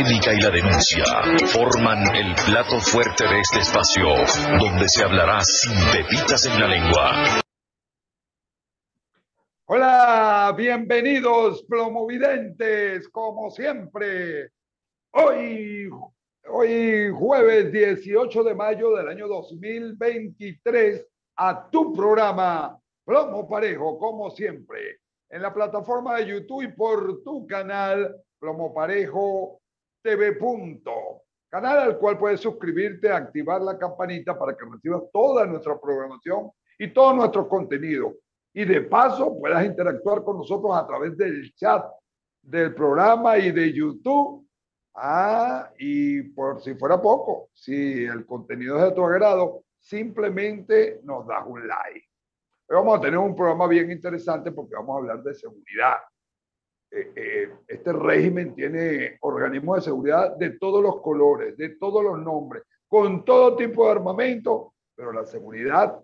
polémica y la denuncia forman el plato fuerte de este espacio, donde se hablará sin pepitas en la lengua. Hola, bienvenidos plomovidentes, como siempre. Hoy jueves 18 de mayo del año 2023, a tu programa Plomo Parejo, como siempre, en la plataforma de YouTube y por tu canal Plomo Parejo TV. Canal al cual puedes suscribirte, activar la campanita para que recibas toda nuestra programación y todo nuestro contenido. Y de paso puedas interactuar con nosotros a través del chat del programa y de YouTube. Y por si fuera poco, si el contenido es de tu agrado, simplemente nos das un like. Hoy vamos a tener un programa bien interesante porque vamos a hablar de seguridad. Este régimen tiene organismos de seguridad de todos los colores, de todos los nombres, con todo tipo de armamento, pero la seguridad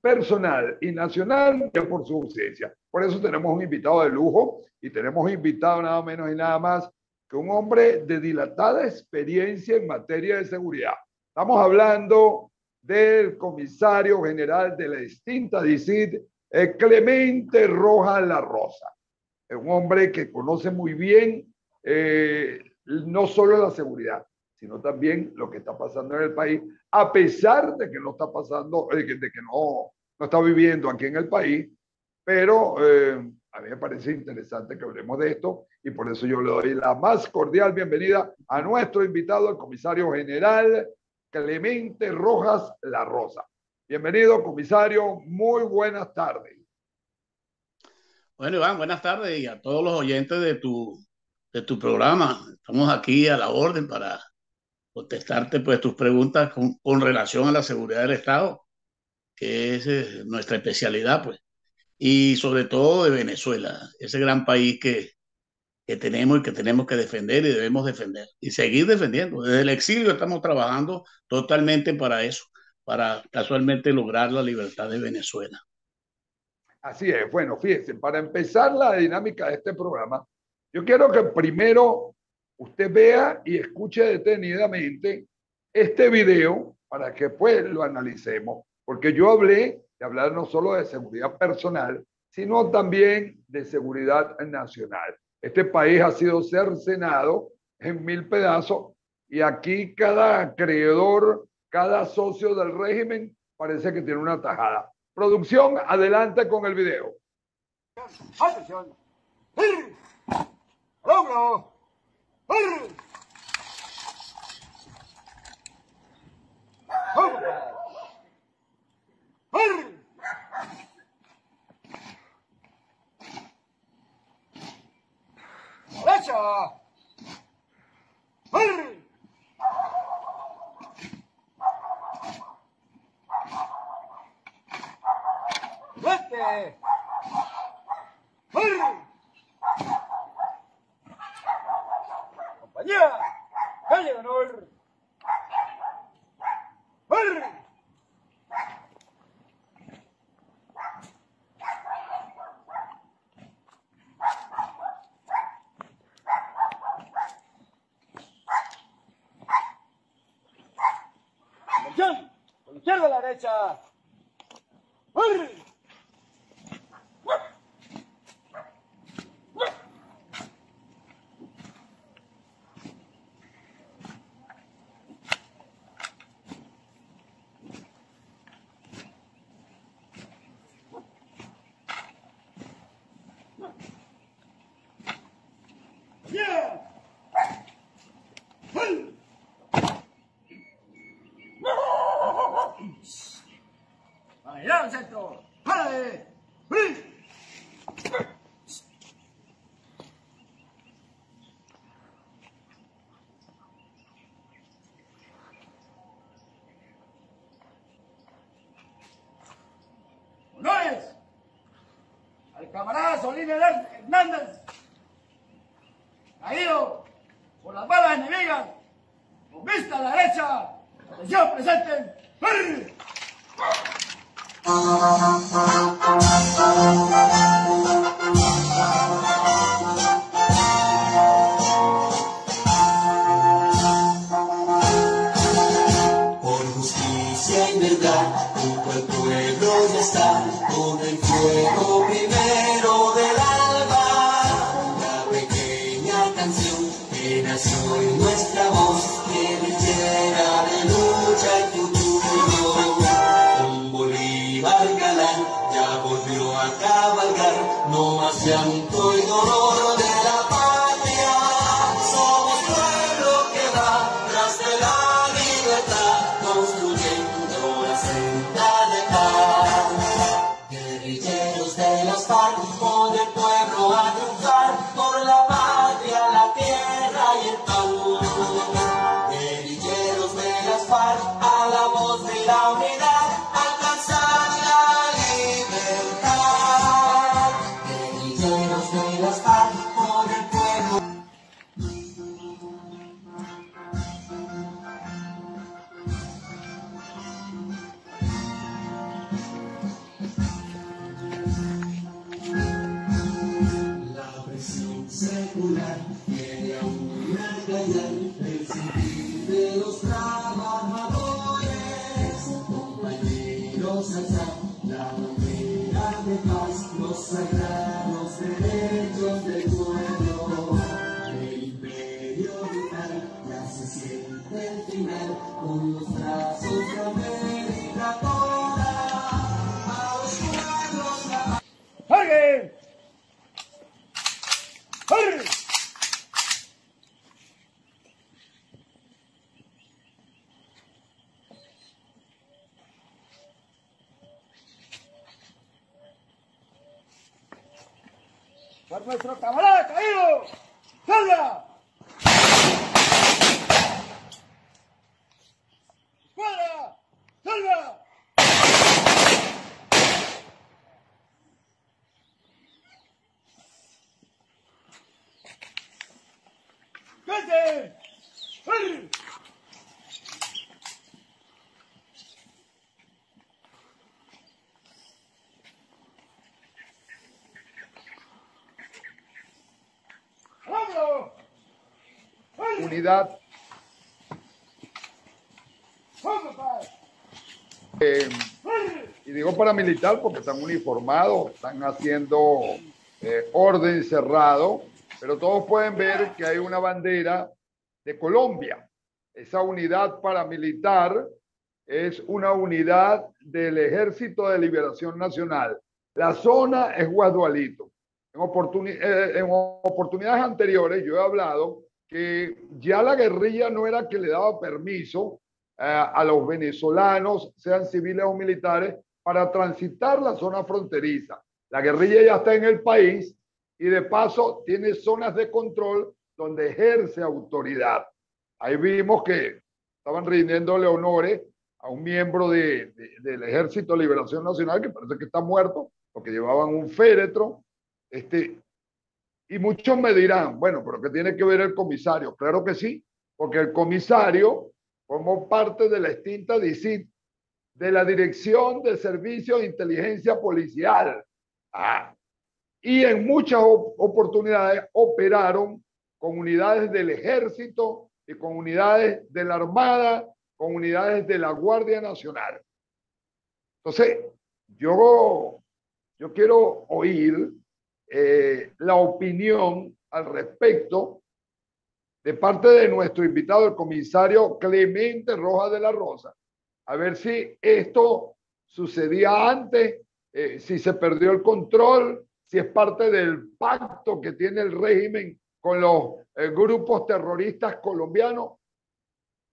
personal y nacional ya por su ausencia. Por eso tenemos un invitado de lujo y tenemos invitado nada menos y nada más que un hombre de dilatada experiencia en materia de seguridad. Estamos hablando del comisario general de la extinta DICIT, Clemente Rojas La Rosa. Es un hombre que conoce muy bien no solo la seguridad, sino también lo que está pasando en el país, a pesar de que no está pasando, de que no está viviendo aquí en el país, pero a mí me parece interesante que hablemos de esto y por eso yo le doy la más cordial bienvenida a nuestro invitado, el comisario general Clemente Rojas La Rosa. Bienvenido, comisario, muy buenas tardes. Bueno, Iván, buenas tardes y a todos los oyentes de tu programa. Estamos aquí a la orden para contestarte pues tus preguntas con relación a la seguridad del Estado, que es nuestra especialidad, pues, y sobre todo de Venezuela, ese gran país que tenemos y que tenemos que defender y debemos defender y seguir defendiendo. Desde el exilio estamos trabajando totalmente para eso, para casualmente lograr la libertad de Venezuela. Así es. Bueno, fíjense, para empezar la dinámica de este programa, yo quiero que primero usted vea y escuche detenidamente este video para que pues lo analicemos, porque yo hablé de hablar no solo de seguridad personal, sino también de seguridad nacional. Este país ha sido cercenado en 1000 pedazos y aquí cada acreedor, cada socio del régimen parece que tiene una tajada. Producción, adelante con el video. Atención. ¡Al hombro! ¡Derecha! ¡Vete! ¡Compañía! ¡Calle de honor! ¡Atención! ¡Con la izquierda a la derecha! ¡Para al centro! ¡Párale! ¡Honores! Al camarada Solín Hernández, caído por las balas enemigas, con vista a la derecha. Atención, presente. lágrimas, llanto y dolor de la patria. Somos pueblo que va tras de la libertad, construyendo la senda de paz. Guerrilleros de las FARC, con el pueblo a triunfar por la patria, la tierra y el pan. Guerrilleros de las FARC, a la voz de la unidad, alcanzar la libertad. Guerrilleros de las FARC, con el pueblo. La presión secular quiere aún acallar el sentir de los trabajadores. Compañeros, alzar la bandera de paz, los sagrados derechos del pueblo. El imperio brutal ya se siente el final, con los brazos de América toda. A los pueblos la ¡Carguen! ¡Carguen! ¡Por nuestro camarada caído! ¡Salga! ¡Escuadra! ¡Salga! ¡Vete! ¡Ay! ¡Vámonos! ¡Ay! Unidad. ¡Vamos, padre! ¡Ay! Y digo paramilitar porque están uniformados, están haciendo orden cerrado, pero todos pueden ver que hay una bandera de Colombia. Esa unidad paramilitar es una unidad del Ejército de Liberación Nacional. La zona es Guadualito. En oportunidades anteriores yo he hablado que ya la guerrilla no era que le daba permiso a los venezolanos, sean civiles o militares, para transitar la zona fronteriza. La guerrilla ya está en el país y de paso tiene zonas de control donde ejerce autoridad. Ahí vimos que estaban rindiéndole honores a un miembro del Ejército de Liberación Nacional que parece que está muerto, porque llevaban un féretro. Y muchos me dirán, bueno, pero ¿qué tiene que ver el comisario? Claro que sí, porque el comisario formó parte de la extinta DICIT, de la Dirección de Servicios de Inteligencia Policial. Y en muchas oportunidades operaron con unidades del Ejército y con unidades de la Armada, con unidades de la Guardia Nacional. Entonces, yo quiero oír la opinión al respecto de parte de nuestro invitado, el comisario Clemente Rojas de la Rosa, a ver si esto sucedía antes, si se perdió el control, si es parte del pacto que tiene el régimen con los grupos terroristas colombianos.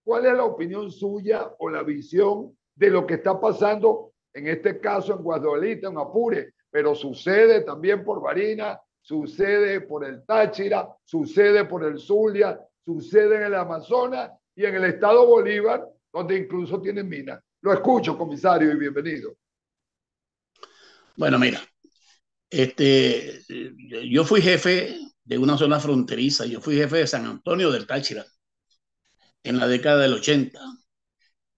¿Cuál es la opinión suya o la visión de lo que está pasando en este caso en Guadualito, en Apure? Pero sucede también por Barinas, sucede por el Táchira, sucede por el Zulia, sucede en el Amazonas y en el estado Bolívar, donde incluso tienen minas. Lo escucho, comisario, y bienvenido. Bueno, mira, yo fui jefe de una zona fronteriza, yo fui jefe de San Antonio del Táchira en la década del 80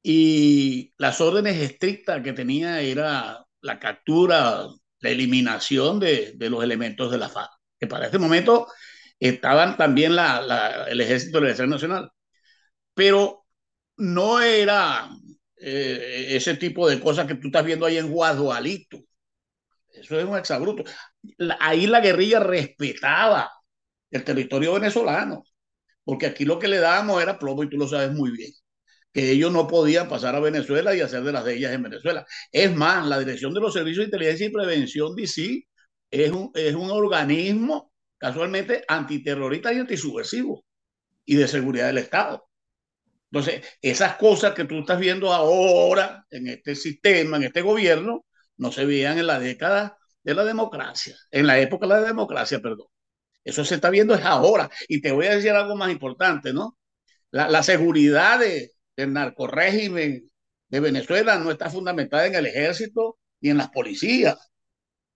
y las órdenes estrictas que tenía era la captura, la eliminación de los elementos de la FARC, que para este momento estaban también el Ejército de la Liberación Nacional, pero no era ese tipo de cosas que tú estás viendo ahí en Guadualito. Eso es un exabrupto. Ahí la guerrilla respetaba el territorio venezolano, porque aquí lo que le dábamos era plomo y tú lo sabes muy bien, que ellos no podían pasar a Venezuela y hacer de las de ellas en Venezuela. Es más, la Dirección de los Servicios de Inteligencia y Prevención, DICI, es un organismo casualmente antiterrorista y antisubversivo y de seguridad del Estado. Entonces, esas cosas que tú estás viendo ahora en este sistema, en este gobierno, no se veían en la década de la democracia, en la época de la democracia, perdón. Eso se está viendo es ahora. Y te voy a decir algo más importante, ¿no? La seguridad del narcorrégimen de Venezuela no está fundamentada en el ejército ni en las policías,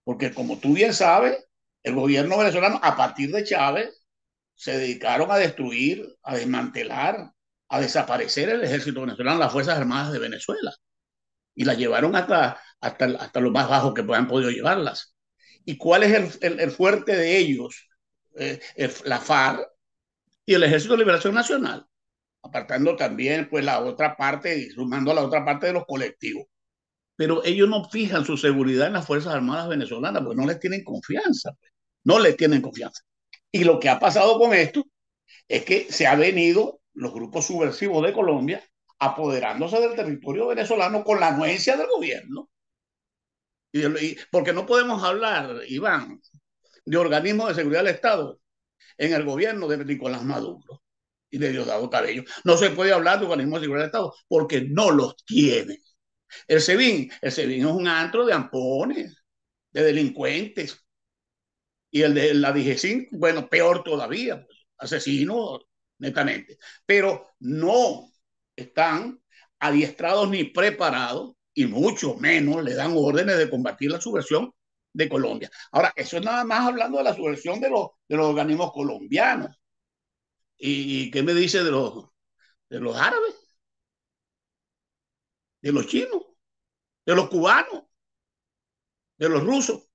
porque como tú bien sabes, el gobierno venezolano, a partir de Chávez, se dedicaron a destruir, a desmantelar, a desaparecer el ejército venezolano, las Fuerzas Armadas de Venezuela, y las llevaron hasta lo más bajo que han podido llevarlas. ¿Y cuál es el fuerte de ellos? La FARC y el Ejército de Liberación Nacional, apartando también pues la otra parte y sumando a la otra parte de los colectivos. Pero ellos no fijan su seguridad en las Fuerzas Armadas venezolanas, porque no les tienen confianza, pues. No les tienen confianza. Y lo que ha pasado con esto es que se han venido los grupos subversivos de Colombia apoderándose del territorio venezolano con la anuencia del gobierno. Porque no podemos hablar, Iván, de organismos de seguridad del Estado en el gobierno de Nicolás Maduro y de Diosdado Cabello. No se puede hablar de organismos de seguridad del Estado porque no los tienen. El SEBIN es un antro de ampones, de delincuentes. Y el de la DGCIN, bueno, peor todavía, pues, asesinos, netamente. Pero no están adiestrados ni preparados, y mucho menos le dan órdenes de combatir la subversión de Colombia. Ahora, eso es nada más hablando de la subversión de los organismos colombianos. ¿Y qué me dice de los árabes? ¿De los chinos? ¿De los cubanos? ¿De los rusos?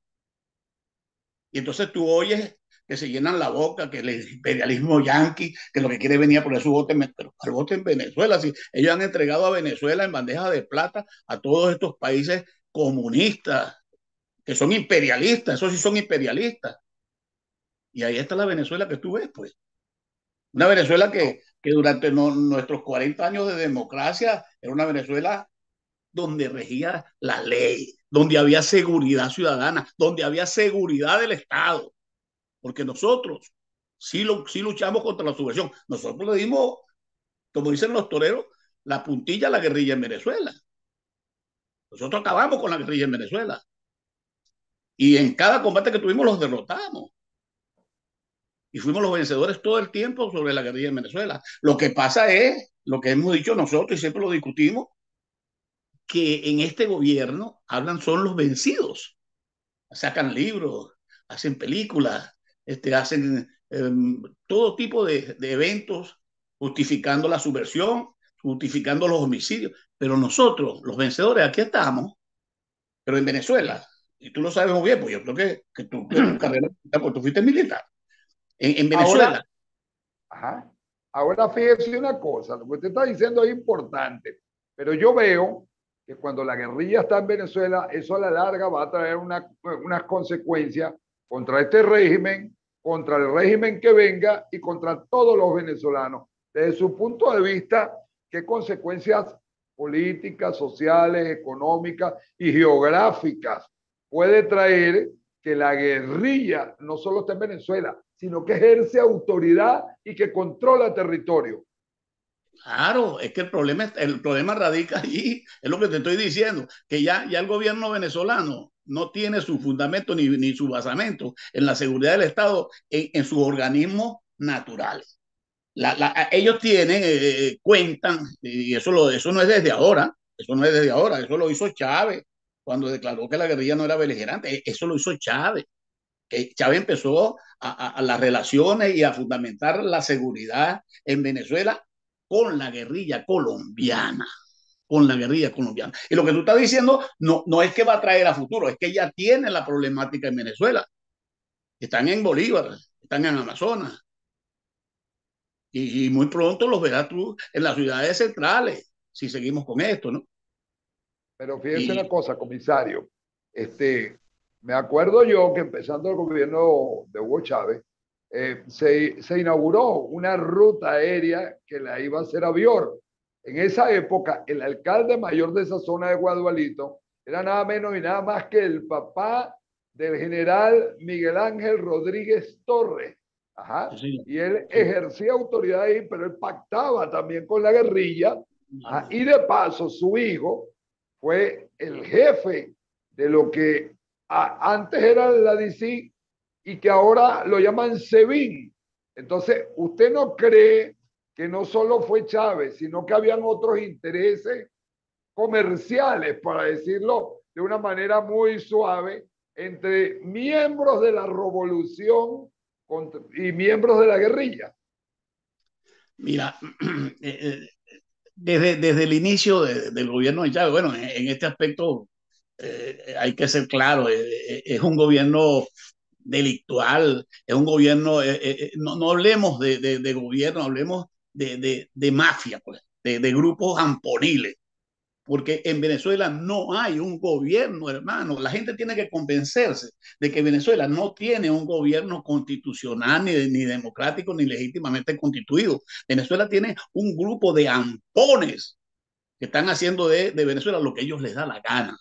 Y entonces tú oyes que se llenan la boca, que el imperialismo yanqui, que lo que quiere venir a poner su voto al voto en Venezuela. Si ellos han entregado a Venezuela en bandeja de plata a todos estos países comunistas, que son imperialistas, esos sí son imperialistas. Y ahí está la Venezuela que tú ves, pues. Una Venezuela que durante nuestros 40 años de democracia era una Venezuela donde regía la ley, donde había seguridad ciudadana, donde había seguridad del Estado. Porque nosotros sí luchamos contra la subversión. Nosotros le dimos, como dicen los toreros, la puntilla a la guerrilla en Venezuela. Nosotros acabamos con la guerrilla en Venezuela. Y en cada combate que tuvimos los derrotamos. Y fuimos los vencedores todo el tiempo sobre la guerrilla en Venezuela. Lo que pasa es, lo que hemos dicho nosotros y siempre lo discutimos, que en este gobierno hablan son los vencidos. Sacan libros, hacen películas, hacen todo tipo de eventos justificando la subversión, justificando los homicidios. Pero nosotros, los vencedores, aquí estamos, pero en Venezuela. Y tú lo sabes muy bien, pues yo creo que tú, en tu carrera, pues tú fuiste militar. En Venezuela. Ahora fíjese una cosa, lo que usted está diciendo es importante, pero yo veo que cuando la guerrilla está en Venezuela, eso a la larga va a traer unas consecuencias contra este régimen, contra el régimen que venga y contra todos los venezolanos. Desde su punto de vista, ¿qué consecuencias políticas, sociales, económicas y geográficas puede traer que la guerrilla no solo está en Venezuela, sino que ejerce autoridad y que controla territorio? Claro, es que el problema radica allí, es lo que te estoy diciendo, que ya el gobierno venezolano no tiene su fundamento ni su basamento en la seguridad del Estado en sus organismos naturales. Ellos cuentan, y eso no es desde ahora, eso lo hizo Chávez cuando declaró que la guerrilla no era beligerante, eso lo hizo Chávez. Chávez empezó a las relaciones y a fundamentar la seguridad en Venezuela con la guerrilla colombiana. Con la guerrilla colombiana. Y lo que tú estás diciendo no es que va a traer a futuro, es que ya tienen la problemática en Venezuela. Están en Bolívar, están en Amazonas. Y muy pronto los verás tú en las ciudades centrales, si seguimos con esto, ¿no? Pero fíjese una cosa, comisario. Me acuerdo yo que empezando el gobierno de Hugo Chávez, se inauguró una ruta aérea que la iba a hacer Avior. En esa época, el alcalde mayor de esa zona de Guadualito era nada menos y nada más que el papá del general Miguel Ángel Rodríguez Torres. Ajá. Sí, Y él sí. ejercía autoridad ahí, pero él pactaba también con la guerrilla. Ajá. Y de paso, su hijo fue el jefe de lo que antes era la DC y que ahora lo llaman SEBIN. Entonces, ¿usted no cree que no solo fue Chávez, sino que habían otros intereses comerciales, para decirlo de una manera muy suave, entre miembros de la revolución y miembros de la guerrilla? Mira, desde el inicio del gobierno de Chávez, bueno, en este aspecto hay que ser claro, es un gobierno delictual, es un gobierno, no hablemos de gobierno, hablemos de mafia, pues, de grupos amponiles, porque en Venezuela no hay un gobierno, hermano. La gente tiene que convencerse de que Venezuela no tiene un gobierno constitucional, ni democrático, ni legítimamente constituido. Venezuela tiene un grupo de ampones que están haciendo de Venezuela lo que ellos les da la gana.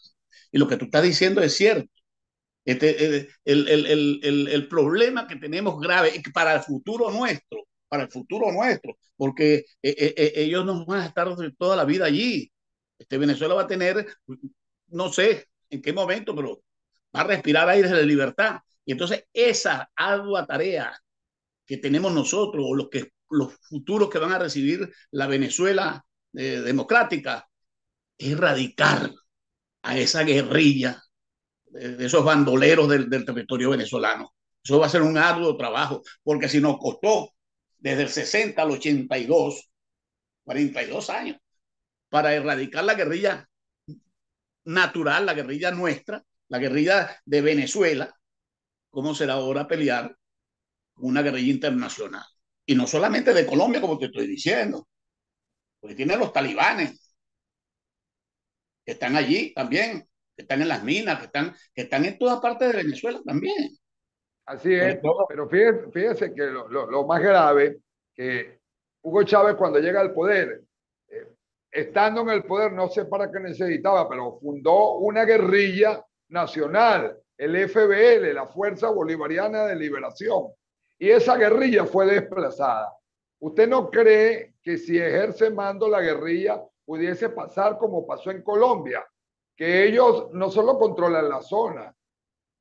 Y lo que tú estás diciendo es cierto. El problema que tenemos grave para el futuro nuestro, porque ellos no van a estar toda la vida allí. Venezuela va a tener, no sé en qué momento, pero va a respirar aires de libertad. Y entonces esa ardua tarea que tenemos nosotros, o los futuros que van a recibir la Venezuela democrática, es erradicar a esa guerrilla de esos bandoleros del territorio venezolano. Eso va a ser un arduo trabajo, porque si nos costó desde el 60 al 82, 42 años, para erradicar la guerrilla natural, la guerrilla nuestra, la guerrilla de Venezuela, ¿cómo será ahora pelear una guerrilla internacional? Y no solamente de Colombia, como te estoy diciendo, porque tiene los talibanes que están allí también, que están en las minas, que están en toda parte de Venezuela también. Así es, pero fíjese que lo más grave, que Hugo Chávez cuando llega al poder, eh, estando en el poder, no sé para qué necesitaba, pero fundó una guerrilla nacional, el FBL, la Fuerza Bolivariana de Liberación, y esa guerrilla fue desplazada. ¿Usted no cree que si ejerce mando la guerrilla pudiese pasar como pasó en Colombia? Que ellos no solo controlan la zona,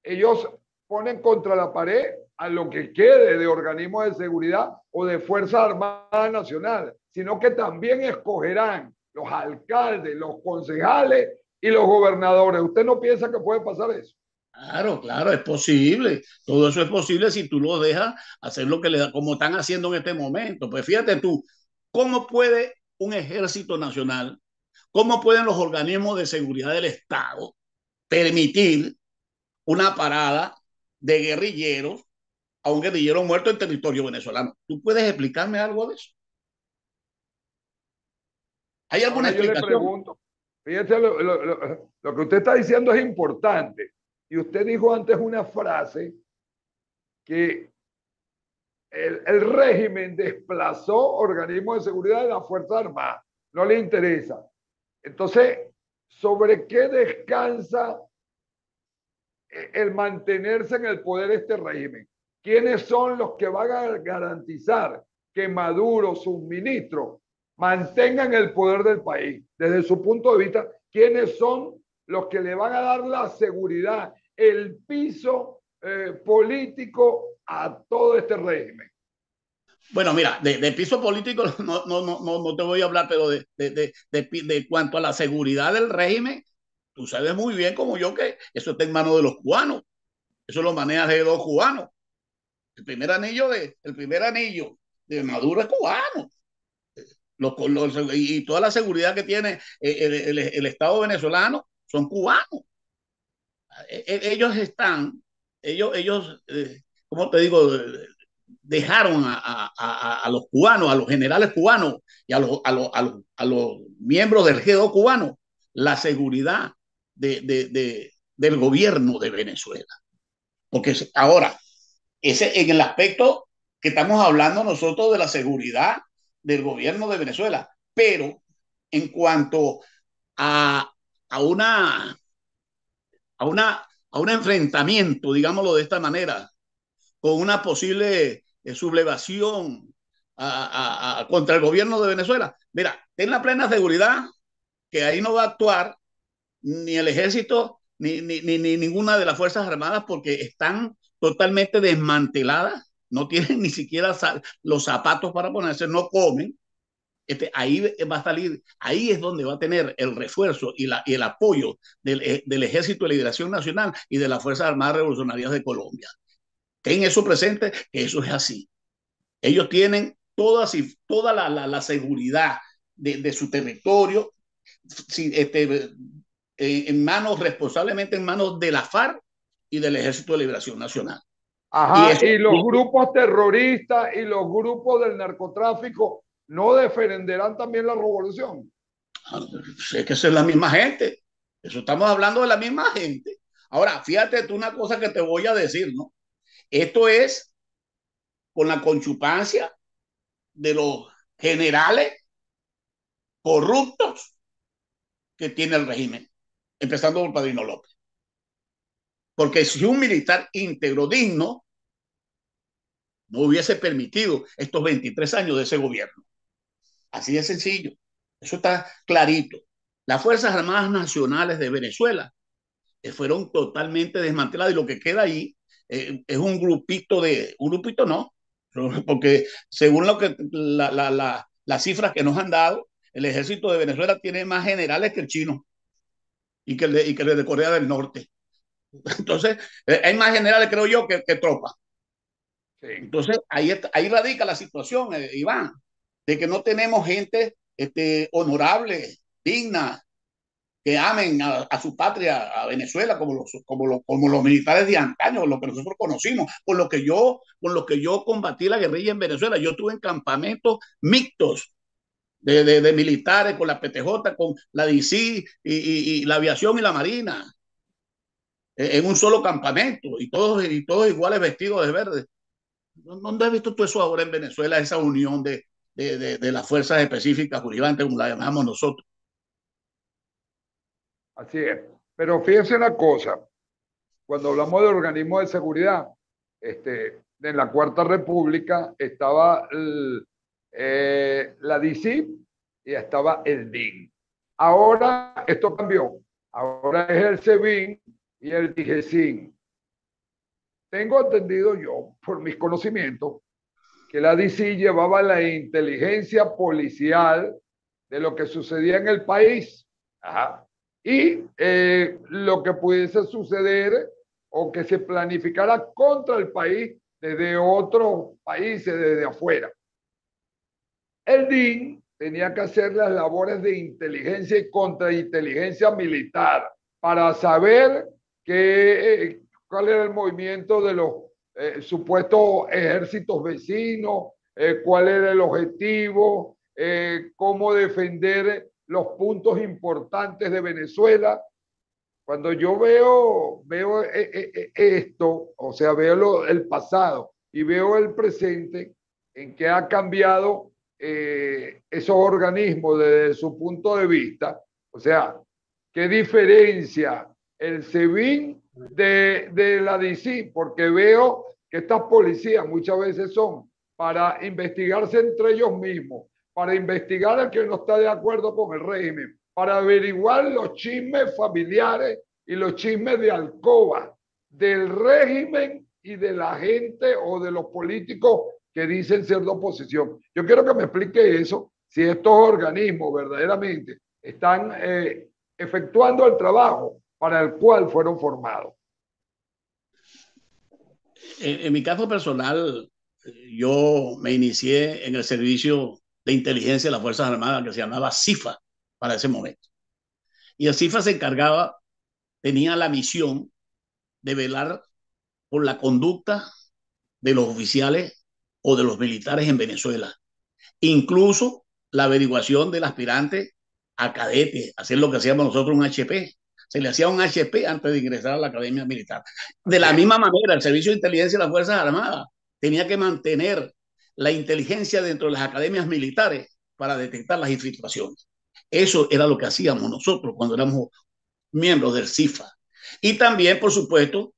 ellos ponen contra la pared a lo que quede de organismos de seguridad o de Fuerza Armada Nacional, sino que también escogerán los alcaldes, los concejales y los gobernadores. ¿Usted no piensa que puede pasar eso? Claro, claro, es posible. Todo eso es posible si tú lo dejas hacer lo que le da, como están haciendo en este momento. Pues fíjate tú, ¿cómo puede un ejército nacional, cómo pueden los organismos de seguridad del Estado permitir una parada de guerrilleros a un guerrillero muerto en territorio venezolano? ¿Tú puedes explicarme algo de eso? ¿Hay alguna Ahora yo le explicación? pregunto, fíjese, lo que usted está diciendo es importante. Y usted dijo antes una frase que el régimen desplazó organismos de seguridad de la Fuerza Armada. No le interesa. Entonces, ¿sobre qué descansa el mantenerse en el poder este régimen? ¿Quiénes son los que van a garantizar que Maduro, sus ministros, mantengan el poder del país? Desde su punto de vista, ¿quiénes son los que le van a dar la seguridad, el piso político a todo este régimen? Bueno, mira, de piso político no te voy a hablar, pero de cuanto a la seguridad del régimen, tú sabes muy bien como yo que eso está en manos de los cubanos. Eso lo maneja de dos cubanos. El primer anillo de Maduro es cubano. Y toda la seguridad que tiene el Estado venezolano son cubanos. Ellos, ¿cómo te digo? Dejaron a los cubanos, a los generales cubanos y a los miembros del G2 cubano la seguridad del gobierno de Venezuela. Porque ahora, ese en el aspecto que estamos hablando nosotros de la seguridad del gobierno de Venezuela, pero en cuanto a, a una a a un enfrentamiento, digámoslo de esta manera, con una posible sublevación contra el gobierno de Venezuela, mira, ten la plena seguridad que ahí no va a actuar ni el ejército ni ninguna de las Fuerzas Armadas porque están totalmente desmanteladas, no tienen ni siquiera los zapatos para ponerse, no comen. Ahí va a salir, ahí es donde va a tener el refuerzo y el apoyo del Ejército de Liberación Nacional y de las Fuerzas Armadas Revolucionarias de Colombia. Ten eso presente, que eso es así. Ellos tienen toda la seguridad de su territorio en manos, responsablemente en manos de la FARC y del Ejército de Liberación Nacional. Ajá, y los grupos terroristas y los grupos del narcotráfico no defenderán también la revolución. Es que es la misma gente. Eso estamos hablando de la misma gente. Ahora, fíjate tú una cosa que te voy a decir, ¿no? Esto es con la conchupancia de los generales corruptos que tiene el régimen, empezando por Padrino López. Porque si un militar íntegro, digno, no hubiese permitido estos 23 años de ese gobierno. Así de sencillo. Eso está clarito. Las Fuerzas Armadas Nacionales de Venezuela fueron totalmente desmanteladas y lo que queda ahí es un grupito no, porque según las cifras que nos han dado, el ejército de Venezuela tiene más generales que el chino y que el de Corea del Norte. Entonces, hay más generales, creo yo, que tropas. Sí. Entonces, ahí radica la situación, Iván, de que no tenemos gente honorable, digna, que amen a su patria, a Venezuela, como los militares de antaño, lo que nosotros conocimos, con lo que yo combatí la guerrilla en Venezuela. Yo estuve en campamentos mixtos de militares, con la PTJ, con la DC y la aviación y la marina, en un solo campamento, y todos iguales vestidos de verde. ¿Dónde has visto tú eso ahora en Venezuela, esa unión de las fuerzas específicas juribantes, como la llamamos nosotros? Así es. Pero fíjense una cosa, cuando hablamos de organismos de seguridad, en la Cuarta República estaba la DICIP y estaba el DIN. Ahora esto cambió. Ahora es el SEBIN y el DIGESIN. Tengo entendido yo, por mis conocimientos, que la DICIP llevaba la inteligencia policial de lo que sucedía en el país. Ajá. Y lo que pudiese suceder o que se planificara contra el país desde otros países, desde afuera. El DIN tenía que hacer las labores de inteligencia y contrainteligencia militar para saber cuál era el movimiento de los supuestos ejércitos vecinos, cuál era el objetivo, cómo defender los puntos importantes de Venezuela. Cuando yo veo esto, o sea, veo el pasado y veo el presente, en que ha cambiado esos organismos desde su punto de vista, o sea, ¿qué diferencia el SEBIN de la DICIP? Porque veo que estas policías muchas veces son para investigarse entre ellos mismos, para investigar al que no está de acuerdo con el régimen, para averiguar los chismes familiares y los chismes de alcoba del régimen y de la gente o de los políticos que dicen ser de oposición. Yo quiero que me explique eso, si estos organismos verdaderamente están efectuando el trabajo para el cual fueron formados. En mi caso personal, yo me inicié en el servicio de inteligencia de las Fuerzas Armadas, que se llamaba CIFA para ese momento. Y el CIFA se encargaba, tenía la misión de velar por la conducta de los oficiales o de los militares en Venezuela. Incluso la averiguación del aspirante a cadete, hacer lo que hacíamos nosotros un HP. Se le hacía un HP antes de ingresar a la Academia Militar. De la misma manera, el Servicio de Inteligencia de las Fuerzas Armadas tenía que mantener la inteligencia dentro de las academias militares para detectar las infiltraciones. Eso era lo que hacíamos nosotros cuando éramos miembros del CIFA. Y también, por supuesto,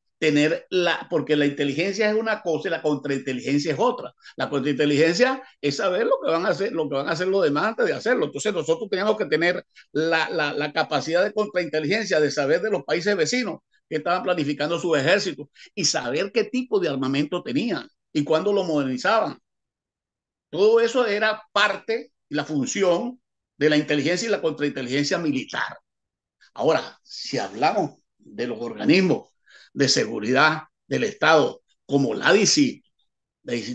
porque la inteligencia es una cosa y la contrainteligencia es otra. La contrainteligencia es saber lo que van a hacer, lo que van a hacer los demás antes de hacerlo. Entonces nosotros teníamos que tener la capacidad de contrainteligencia, de saber de los países vecinos que estaban planificando sus ejércitos y saber qué tipo de armamento tenían y cuándo lo modernizaban. Todo eso era parte y la función de la inteligencia y la contrainteligencia militar. Ahora, si hablamos de los organismos de seguridad del Estado, como la DICI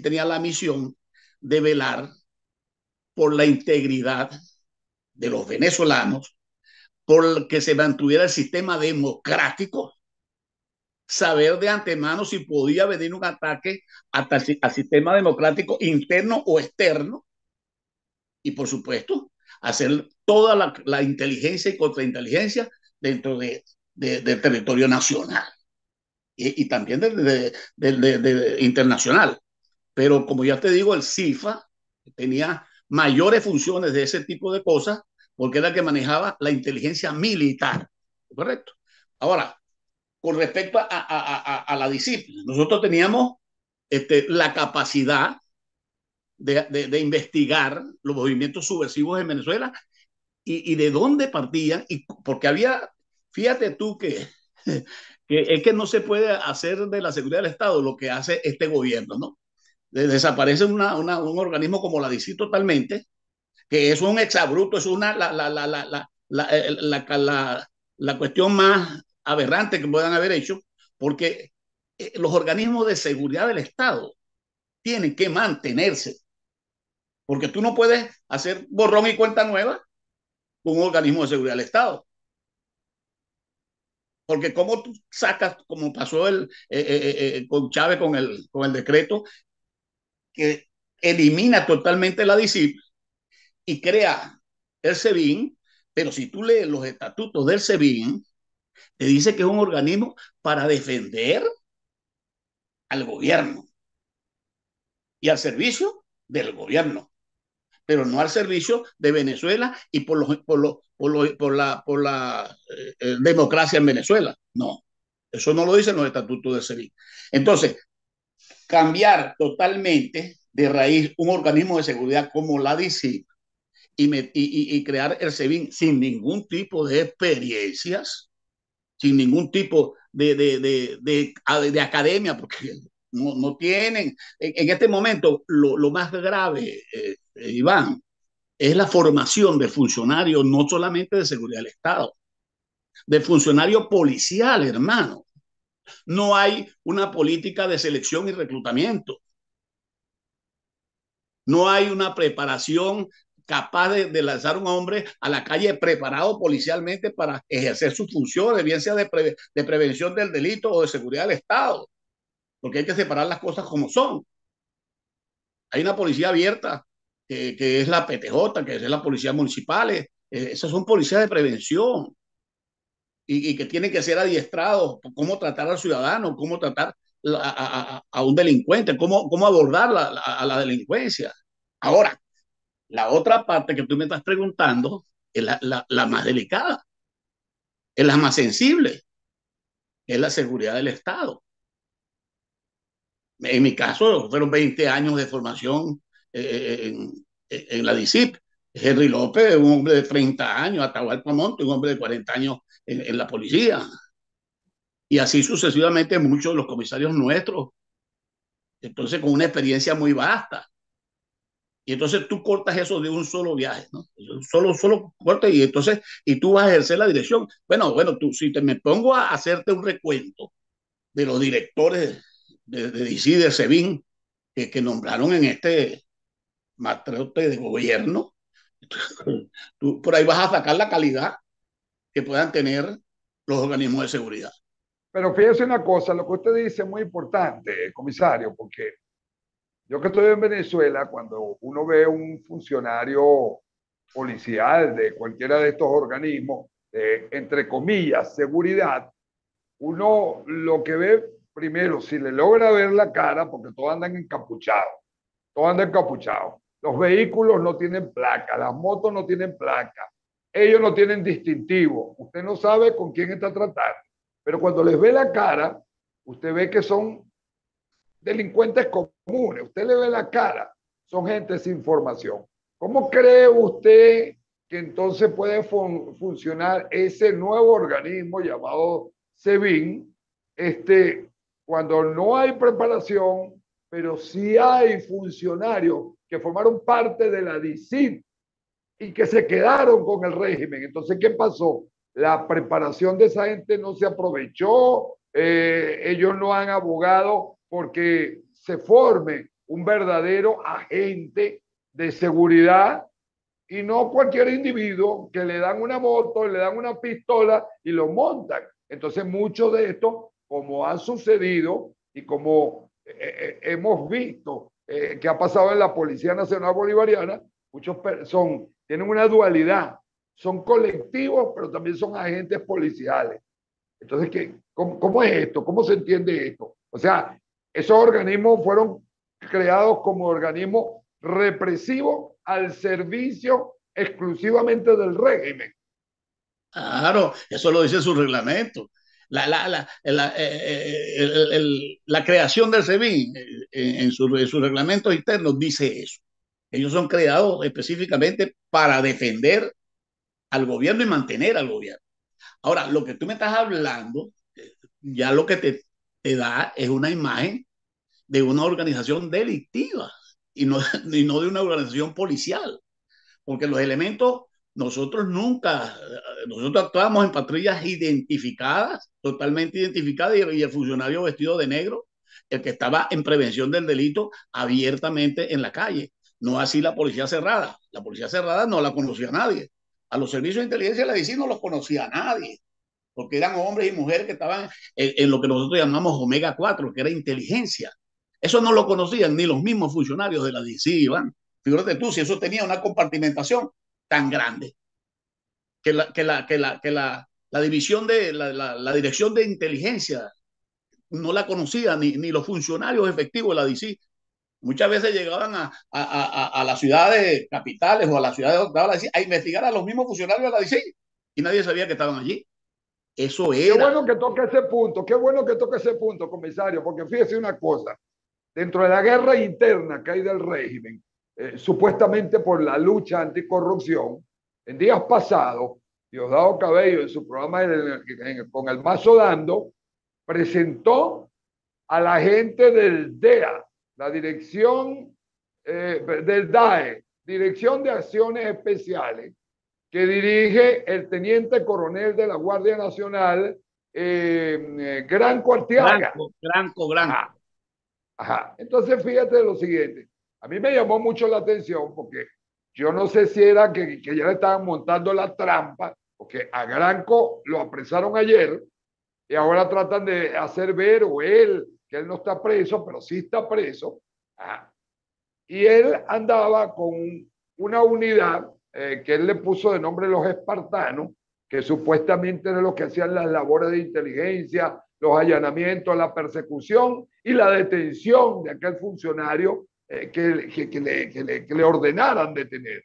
tenía la misión de velar por la integridad de los venezolanos, por que se mantuviera el sistema democrático, saber de antemano si podía venir un ataque al sistema democrático interno o externo, y por supuesto, hacer toda la inteligencia y contrainteligencia dentro del territorio nacional y también internacional. Pero como ya te digo, el CIFA tenía mayores funciones de ese tipo de cosas porque era el que manejaba la inteligencia militar. ¿Correcto? Ahora, con respecto a la disciplina, nosotros teníamos la capacidad de investigar los movimientos subversivos en Venezuela y de dónde partían, y porque había, fíjate tú que es que no se puede hacer de la seguridad del Estado lo que hace este gobierno, ¿no? Desaparece un organismo como la DICI totalmente, que es un exabrupto, es la cuestión más aberrante que puedan haber hecho, porque los organismos de seguridad del Estado tienen que mantenerse, porque tú no puedes hacer borrón y cuenta nueva con un organismo de seguridad del Estado. Porque como tú sacas, como pasó con Chávez con el decreto, que elimina totalmente la DICIP y crea el SEBIN, pero si tú lees los estatutos del SEBIN, te dice que es un organismo para defender al gobierno y al servicio del gobierno, pero no al servicio de Venezuela y por la democracia en Venezuela. No, eso no lo dicen los estatutos del SEBIN. Entonces, cambiar totalmente de raíz un organismo de seguridad como la DICI y crear el SEBIN sin ningún tipo de experiencias, sin ningún tipo de academia, porque no tienen. En este momento, lo más grave, Iván, es la formación del funcionario, no solamente de seguridad del Estado, del funcionario policial, hermano. No hay una política de selección y reclutamiento. No hay una preparación capaz de lanzar un hombre a la calle preparado policialmente para ejercer sus funciones, bien sea de prevención del delito o de seguridad del Estado, porque hay que separar las cosas como son. Hay una policía abierta, que es la PTJ, que es la policía municipal, esas son policías de prevención y que tienen que ser adiestrados, cómo tratar al ciudadano, cómo tratar a un delincuente, cómo abordar a la delincuencia. Ahora, la otra parte que tú me estás preguntando es la más delicada, es la más sensible, es la seguridad del Estado. En mi caso, fueron 20 años de formación en la DICIP. Henry López, un hombre de 30 años, Atahualpa Monte, un hombre de 40 años en la policía. Y así sucesivamente muchos de los comisarios nuestros. Entonces, con una experiencia muy vasta. Y entonces tú cortas eso de un solo viaje, ¿no? Solo cortas y entonces, y tú vas a ejercer la dirección. Bueno, tú, si me pongo a hacerte un recuento de los directores de DC, de SEBIN, que nombraron en este matrote de gobierno, tú por ahí vas a sacar la calidad que puedan tener los organismos de seguridad. Pero fíjese una cosa, lo que usted dice es muy importante, comisario, porque yo que estoy en Venezuela, cuando uno ve un funcionario policial de cualquiera de estos organismos, entre comillas, seguridad, uno lo que ve primero, si le logra ver la cara, porque todos andan encapuchados, todos andan encapuchados. Los vehículos no tienen placa, las motos no tienen placa, ellos no tienen distintivo. Usted no sabe con quién está tratando. pero cuando les ve la cara, usted ve que son delincuentes comunes, usted le ve la cara, son gente sin formación. ¿Cómo cree usted que entonces puede funcionar ese nuevo organismo llamado SEBIN, cuando no hay preparación, pero sí hay funcionarios que formaron parte de la DICIT y que se quedaron con el régimen? Entonces, ¿qué pasó? La preparación de esa gente no se aprovechó, ellos no han abogado porque se forme un verdadero agente de seguridad y no cualquier individuo que le dan una moto, le dan una pistola y lo montan. Entonces, mucho de esto, como ha sucedido y como hemos visto que ha pasado en la Policía Nacional Bolivariana, muchos tienen una dualidad, son colectivos, pero también son agentes policiales. Entonces, ¿cómo es esto? ¿Cómo se entiende esto? O sea, esos organismos fueron creados como organismos represivos al servicio exclusivamente del régimen. Claro, eso lo dice su reglamento. La creación del SEBIN en sus reglamentos internos dice eso. Ellos son creados específicamente para defender al gobierno y mantener al gobierno. Ahora, lo que tú me estás hablando, ya lo que te da es una imagen de una organización delictiva y no de una organización policial, porque los elementos, nosotros actuamos en patrullas identificadas, totalmente identificadas, y el funcionario vestido de negro, el que estaba en prevención del delito abiertamente en la calle. No así la policía cerrada. La policía cerrada no la conocía nadie. A los servicios de inteligencia de la DICI no los conocía nadie, porque eran hombres y mujeres que estaban en lo que nosotros llamamos Omega 4, que era inteligencia. Eso no lo conocían ni los mismos funcionarios de la DICI, Iván. Fíjate tú, si eso tenía una compartimentación tan grande, la división de la dirección de inteligencia no la conocía ni los funcionarios efectivos de la DICI. Muchas veces llegaban a las ciudades capitales o a las ciudades de a investigar a los mismos funcionarios de la DICI y nadie sabía que estaban allí. Eso era. Qué bueno que toque ese punto, qué bueno que toque ese punto, comisario, porque fíjese una cosa, dentro de la guerra interna que hay del régimen, supuestamente por la lucha anticorrupción, en días pasados, Diosdado Cabello en su programa con el Mazo Dando, presentó a la gente del DEA, la dirección del DAE, Dirección de Acciones Especiales, que dirige el teniente coronel de la Guardia Nacional, Granco Arteaga. Granco. Ajá. Ajá. Entonces, fíjate lo siguiente. A mí me llamó mucho la atención porque yo no sé si era que ya le estaban montando la trampa, porque a Granco lo apresaron ayer y ahora tratan de hacer ver, o él, que él no está preso, pero sí está preso. Ajá. Y él andaba con una unidad que él le puso de nombre los espartanos, que supuestamente era lo que hacían las labores de inteligencia, los allanamientos, la persecución y la detención de aquel funcionario que le ordenaran detener.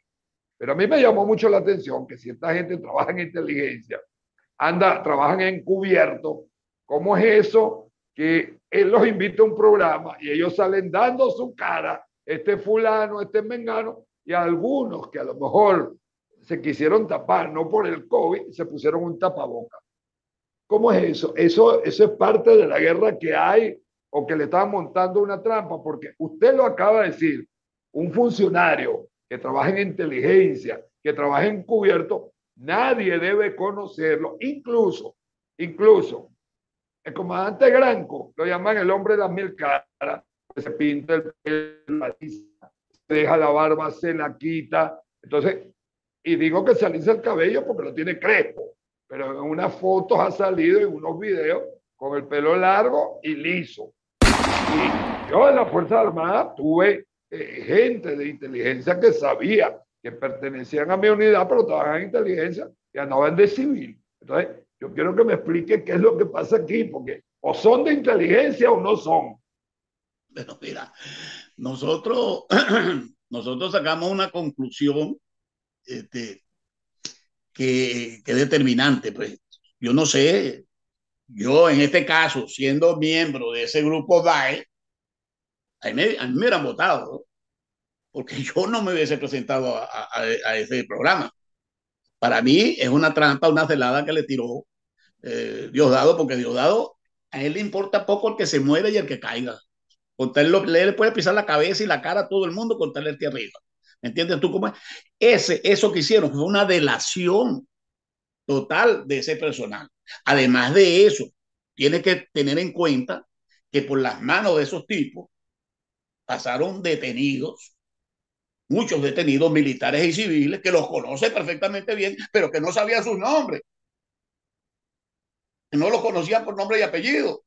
Pero a mí me llamó mucho la atención que si esta gente trabaja en inteligencia, trabajan encubierto, ¿cómo es eso que él los invita a un programa y ellos salen dando su cara, este fulano, este mengano, y a algunos que a lo mejor se quisieron tapar, no por el COVID, se pusieron un tapaboca? ¿Cómo es eso? Eso es parte de la guerra que hay o que le están montando una trampa, porque usted lo acaba de decir, un funcionario que trabaja en inteligencia, que trabaja encubierto, nadie debe conocerlo, incluso el comandante Granco, lo llaman el hombre de las mil caras, que se pinta el pelo, se deja la barba, se la quita, entonces, y digo que se alisa el cabello porque lo tiene crespo, pero en unas fotos ha salido, en unos videos, con el pelo largo y liso. Y yo en la Fuerza Armada tuve gente de inteligencia que sabía que pertenecían a mi unidad, pero trabajaban en inteligencia y andaban de civil. Entonces, yo quiero que me explique qué es lo que pasa aquí, porque o son de inteligencia o no son. Bueno, mira, nosotros sacamos una conclusión que es determinante. Pues yo no sé yo en este caso, siendo miembro de ese grupo DAE, a mí me hubieran votado, ¿no? Porque yo no me hubiese presentado a ese programa. Para mí es una trampa, una celada que le tiró Diosdado, porque Diosdado a él le importa poco el que se muere y el que caiga. Le puede pisar la cabeza y la cara a todo el mundo con tal el que arriba. ¿Me entiendes tú cómo es? Eso que hicieron fue una delación total de ese personal. Además de eso, tiene que tener en cuenta que por las manos de esos tipos pasaron detenidos, muchos detenidos militares y civiles que los conoce perfectamente bien, pero que no sabían sus nombres, que no los conocían por nombre y apellido.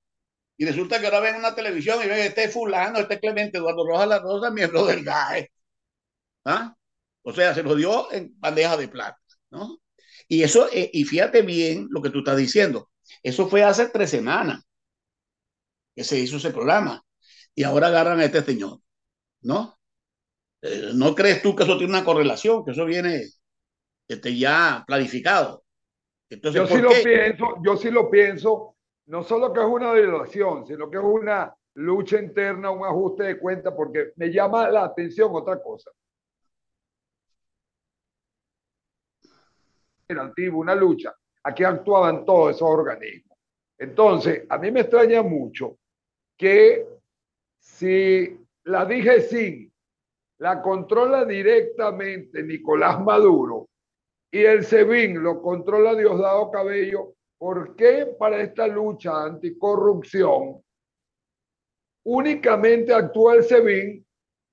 Y resulta que ahora ven una televisión y ven este fulano, este Clemente Eduardo Rojas La Rosa, miembro del GAE. ¿Ah? O sea, se lo dio en bandeja de plata, ¿no? Y eso, y fíjate bien lo que tú estás diciendo. Eso fue hace 3 semanas que se hizo ese programa. Y ahora agarran a este señor, ¿no? ¿No crees tú que eso tiene una correlación? Que eso viene ya planificado. Entonces, ¿por qué? Yo sí lo pienso, no solo que es una violación, sino que es una lucha interna, un ajuste de cuenta, porque me llama la atención otra cosa. Una lucha, aquí actuaban todos esos organismos. Entonces, a mí me extraña mucho que si la DGCIN la controla directamente Nicolás Maduro y el SEBIN lo controla Diosdado Cabello, ¿por qué para esta lucha anticorrupción únicamente actúa el SEBIN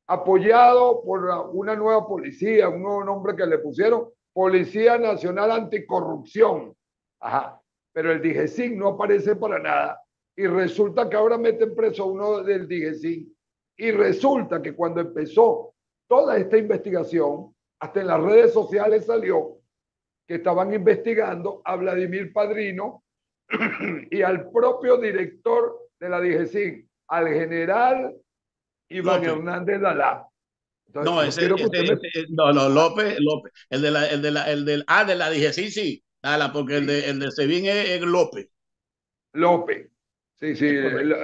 apoyado por una nueva policía, un nuevo nombre que le pusieron, Policía Nacional Anticorrupción? Ajá. Pero el DGCIN no aparece para nada y resulta que ahora meten preso a uno del DGCIN y resulta que cuando empezó toda esta investigación, hasta en las redes sociales salió que estaban investigando a Vladimir Padrino y al propio director de la DGCIN, al general Iván Hernández Dalá. Entonces, no, López, de la DGCIN, sí, Dala, porque el de SEBIN es López. López, sí,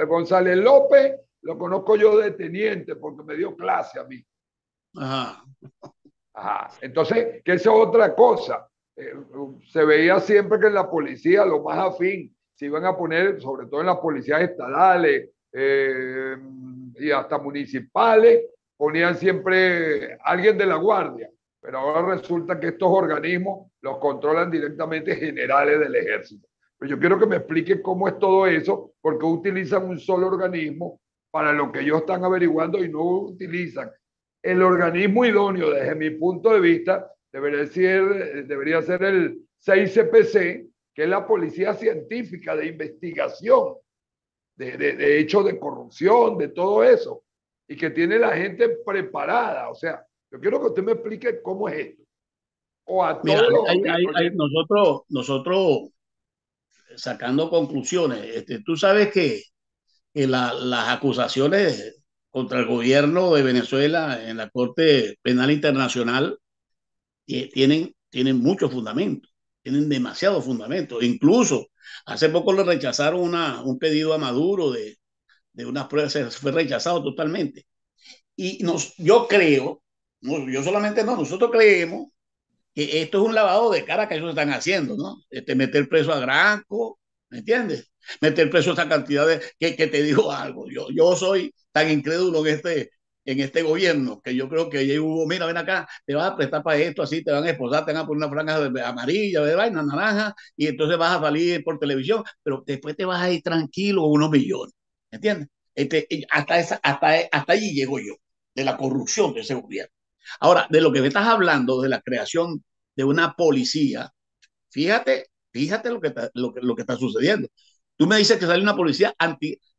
González López, lo conozco yo de teniente porque me dio clase a mí. Ajá. Ajá. Entonces, que esa es otra cosa. Se veía siempre que en la policía, lo más afín, se iban a poner, sobre todo en las policías estatales y hasta municipales, ponían siempre alguien de la guardia. Pero ahora resulta que estos organismos los controlan directamente generales del ejército. Pero yo quiero que me explique cómo es todo eso, porque utilizan un solo organismo para lo que ellos están averiguando y no utilizan el organismo idóneo desde mi punto de vista. Debería ser el 6CPC, que es la Policía Científica de Investigación de hechos de corrupción, de todo eso, y que tiene la gente preparada. O sea, yo quiero que usted me explique cómo es esto. O a Mira, todos nosotros sacando conclusiones, tú sabes que las acusaciones contra el gobierno de Venezuela en la Corte Penal Internacional tienen mucho fundamento, tienen demasiado fundamento. Incluso hace poco le rechazaron un pedido a Maduro de unas pruebas, se fue rechazado totalmente. Y yo creo, yo solamente no, nosotros creemos que esto es un lavado de cara que ellos están haciendo, ¿no? Meter preso a Granco, ¿me entiendes? Meter preso a esta cantidad que te digo algo. Yo soy tan incrédulo en este gobierno que yo creo que ya hubo, mira, ven acá, te vas a prestar para esto, así te van a esposar, te van a poner una franja amarilla, de vaina, naranja, y entonces vas a salir por televisión, pero después te vas a ir tranquilo con unos millones, ¿me entiendes? Hasta allí llego yo, de la corrupción de ese gobierno. Ahora, de lo que me estás hablando, de la creación de una policía, fíjate lo que está sucediendo. Tú me dices que sale una policía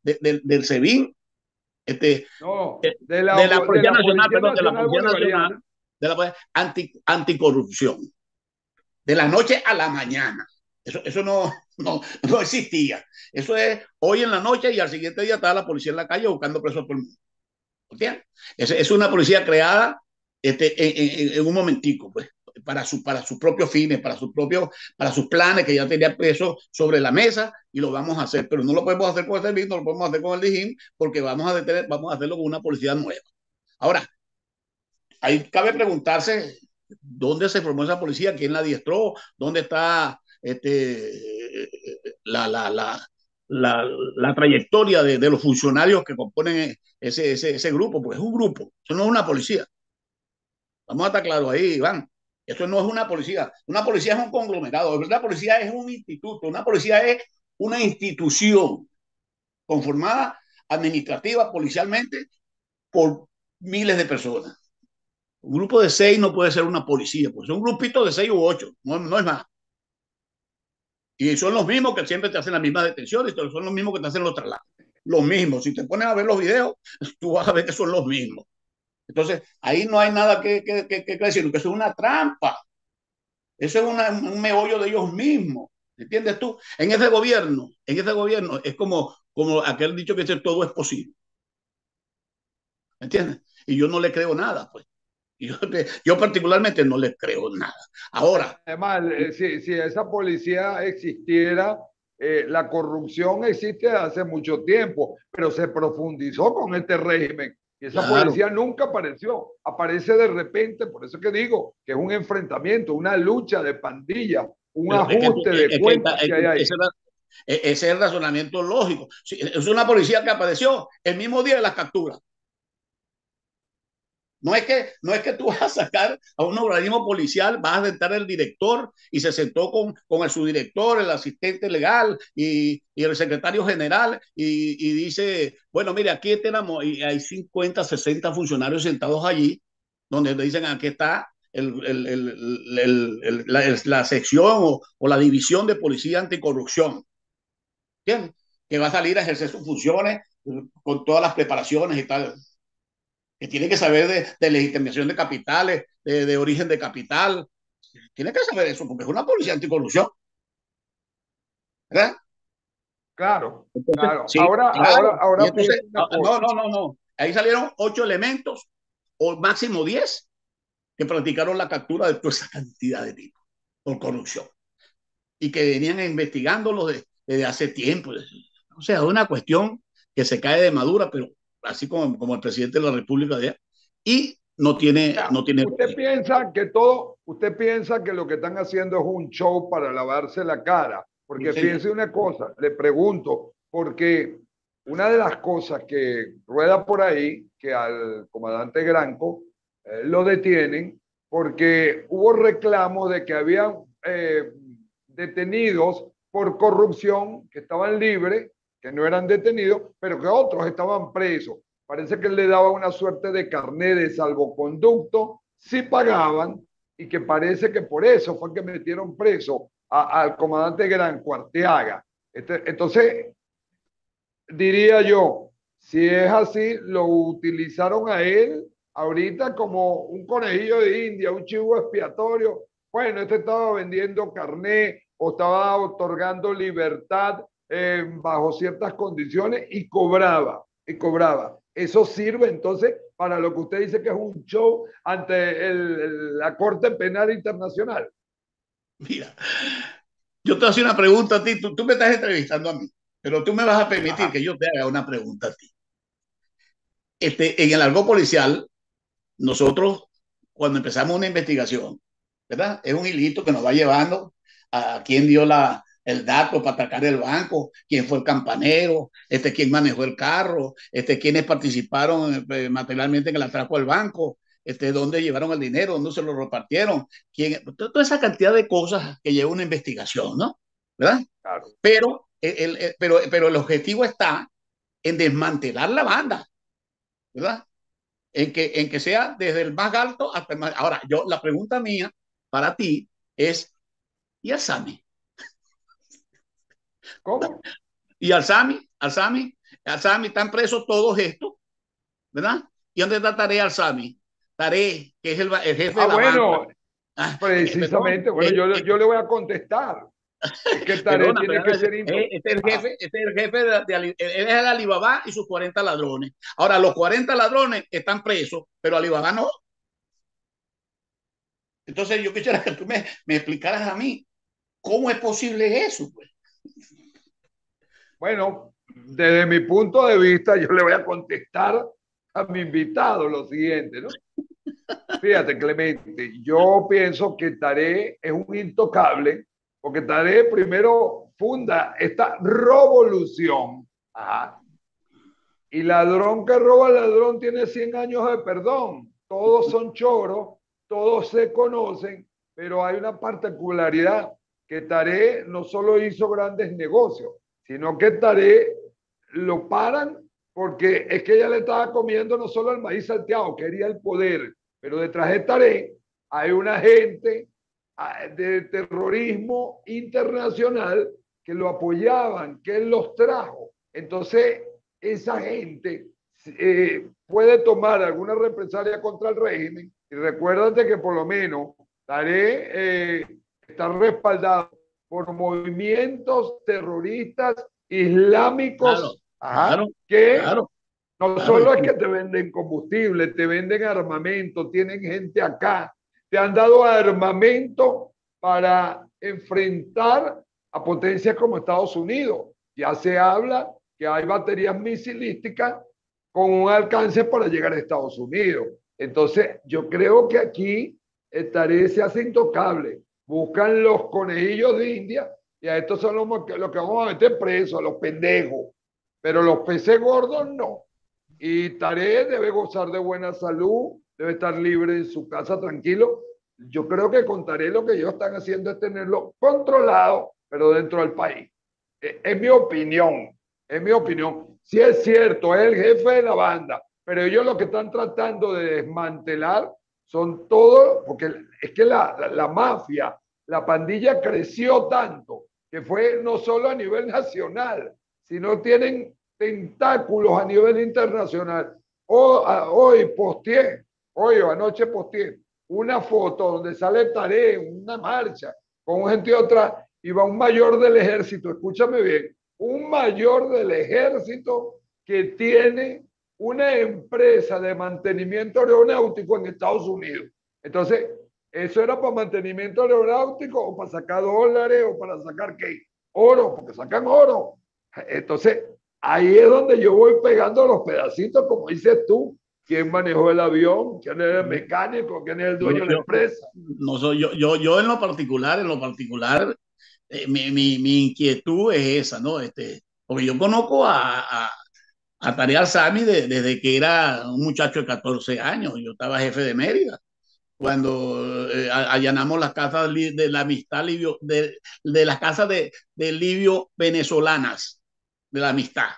del SEBIN, no, de la Policía Nacional, perdón, de la Policía Nacional, de la anticorrupción, de la noche a la mañana. Eso no existía. Eso es hoy en la noche y al siguiente día está la policía en la calle buscando presos por el mundo. ¿Entiendes? Es una policía creada en un momentico, pues, para sus propios fines, para sus planes que ya tenía preso sobre la mesa, y lo vamos a hacer, pero no lo podemos hacer con el servicio, no lo podemos hacer con el DIJÍN, porque vamos a hacerlo con una policía nueva. Ahora, ahí cabe preguntarse dónde se formó esa policía, quién la adiestró, dónde está la, la, la, la trayectoria de los funcionarios que componen ese grupo, porque es un grupo, eso no es una policía. Vamos a estar claros ahí, Iván. Esto no es una policía. Una policía es un conglomerado. Una policía es un instituto. Una policía es una institución conformada administrativa, policialmente, por miles de personas. Un grupo de 6 no puede ser una policía, pues es un grupito de 6 u 8, no es más. Y son los mismos que siempre te hacen las mismas detenciones, son los mismos que te hacen los traslados. Los mismos. Si te pones a ver los videos, tú vas a ver que son los mismos. Entonces, ahí no hay nada que decir, que eso es una trampa. Eso es un meollo de ellos mismos. ¿Entiendes tú? En ese gobierno es como aquel dicho que dice todo es posible. ¿Entiendes? Y yo no le creo nada, pues. Yo particularmente no le creo nada. Ahora. Además, si esa policía existiera, la corrupción existe hace mucho tiempo, pero se profundizó con este régimen. Y esa policía nunca apareció, aparece de repente, por eso que digo que es un enfrentamiento, una lucha de pandillas, un ajuste de cuentas que hay ahí. Ese es el razonamiento lógico. Es una policía que apareció el mismo día de las capturas. No es que tú vas a sacar a un organismo policial, vas a sentar el director y se sentó con el subdirector, el asistente legal y el secretario general y dice, bueno, mire, aquí tenemos, y hay 50, 60 funcionarios sentados allí, donde le dicen, aquí está la sección o la división de policía anticorrupción. ¿Entiendes? Que va a salir a ejercer sus funciones con todas las preparaciones y tal. Que tiene que saber de legitimación de capitales, de origen de capital. Tiene que saber eso, porque es una policía anticorrupción. ¿Verdad? Claro, entonces, claro. Sí, ahora, claro. ahora Entonces, no. Ahí salieron 8 elementos, o máximo 10, que practicaron la captura de toda esa cantidad de tipos por corrupción. Y que venían investigándolo desde hace tiempo. O sea, es una cuestión que se cae de madura, pero así como el presidente de la República de allá, y no tiene. Usted piensa que lo que están haciendo es un show para lavarse la cara, porque Sí, fíjense una cosa, le pregunto, porque una de las cosas que rueda por ahí, que al comandante Granco lo detienen, porque hubo reclamos de que habían detenidos por corrupción que estaban libres, que no eran detenidos, pero que otros estaban presos. Parece que él le daba una suerte de carnet de salvoconducto si pagaban, y que parece que por eso fue que metieron preso al comandante Granco Arteaga. Entonces, diría yo, si es así, lo utilizaron a él ahorita como un conejillo de India, un chivo expiatorio. Bueno, este estaba vendiendo carnet o estaba otorgando libertad bajo ciertas condiciones y cobraba. Eso sirve entonces para lo que usted dice que es un show ante la Corte Penal Internacional. Mira, yo te voy a hacer una pregunta a ti. Tú me estás entrevistando a mí, pero tú me vas a permitir que yo te haga una pregunta a ti. En el argot policial, nosotros, cuando empezamos una investigación, ¿verdad? Es un hilito que nos va llevando a quién dio el dato para atacar el banco, quién fue el campanero, quién manejó el carro, quiénes participaron materialmente en el atraco al banco, dónde llevaron el dinero, dónde se lo repartieron, toda esa cantidad de cosas que lleva una investigación, ¿no? ¿Verdad? Claro. Pero el objetivo está en desmantelar la banda, ¿verdad? En que sea desde el más alto hasta el más. Ahora, la pregunta mía para ti es, ¿y al Sami? ¿Cómo? ¿Y al Sami están presos todos estos, ¿verdad? ¿Y dónde está Taré al Sami? Taré, que es el jefe de la banda. Precisamente, yo le voy a contestar. Es que Taré tiene que ser este es el jefe él es el Alibaba y sus 40 ladrones. Ahora, los 40 ladrones están presos, pero Alibaba no. Entonces yo quisiera que tú me explicaras a mí cómo es posible eso, pues. Bueno, desde mi punto de vista, yo le voy a contestar a mi invitado lo siguiente, ¿no? Fíjate, Clemente, yo pienso que Taré es un intocable, porque Taré primero funda esta revolución. Ajá. Y ladrón que roba ladrón tiene 100 años de perdón. Todos son choros, todos se conocen, pero hay una particularidad, que Taré no solo hizo grandes negocios, sino que Taré lo paran porque es que ella le estaba comiendo no solo el maíz salteado, quería el poder, pero detrás de Taré hay una gente de terrorismo internacional que lo apoyaban, que él los trajo. Entonces, esa gente puede tomar alguna represalia contra el régimen. Y recuérdate que por lo menos Taré está respaldado por movimientos terroristas Claro, islámicos, ajá, claro, que claro, no claro. solo es que te venden combustible, te venden armamento, tienen gente acá, te han dado armamento para enfrentar a potencias como Estados Unidos. Ya se habla que hay baterías misilísticas con un alcance para llegar a Estados Unidos. Entonces, yo creo que aquí el Taré se hace intocable. Buscan los conejillos de India y a estos son los que vamos a meter presos, a los pendejos. Pero los peces gordos no. Y Taré debe gozar de buena salud, debe estar libre en su casa tranquilo. Yo creo que con Taré lo que ellos están haciendo es tenerlo controlado, pero dentro del país. Es mi opinión, es mi opinión. Si es cierto, es el jefe de la banda, pero ellos lo que están tratando de desmantelar son todo, porque es que la mafia, la pandilla creció tanto, que fue no solo a nivel nacional, sino tienen tentáculos a nivel internacional. Hoy posteé, hoy o anoche posteé una foto donde sale Taré en una marcha con gente de otra y va un mayor del ejército, escúchame bien, un mayor del ejército que tiene una empresa de mantenimiento aeronáutico en Estados Unidos. Entonces, ¿eso era para mantenimiento aeronáutico o para sacar dólares o para sacar qué? Oro, porque sacan oro. Entonces, ahí es donde yo voy pegando los pedacitos, como dices tú. ¿Quién manejó el avión? ¿Quién era el mecánico? ¿Quién es el dueño de la empresa? No soy yo en lo particular, mi inquietud es esa, ¿no? Porque yo conozco a Tarek Al-Sami desde que era un muchacho de 14 años. Yo estaba jefe de Mérida cuando allanamos las casas de la amistad libio, de las casas de libio venezolanas, de la amistad.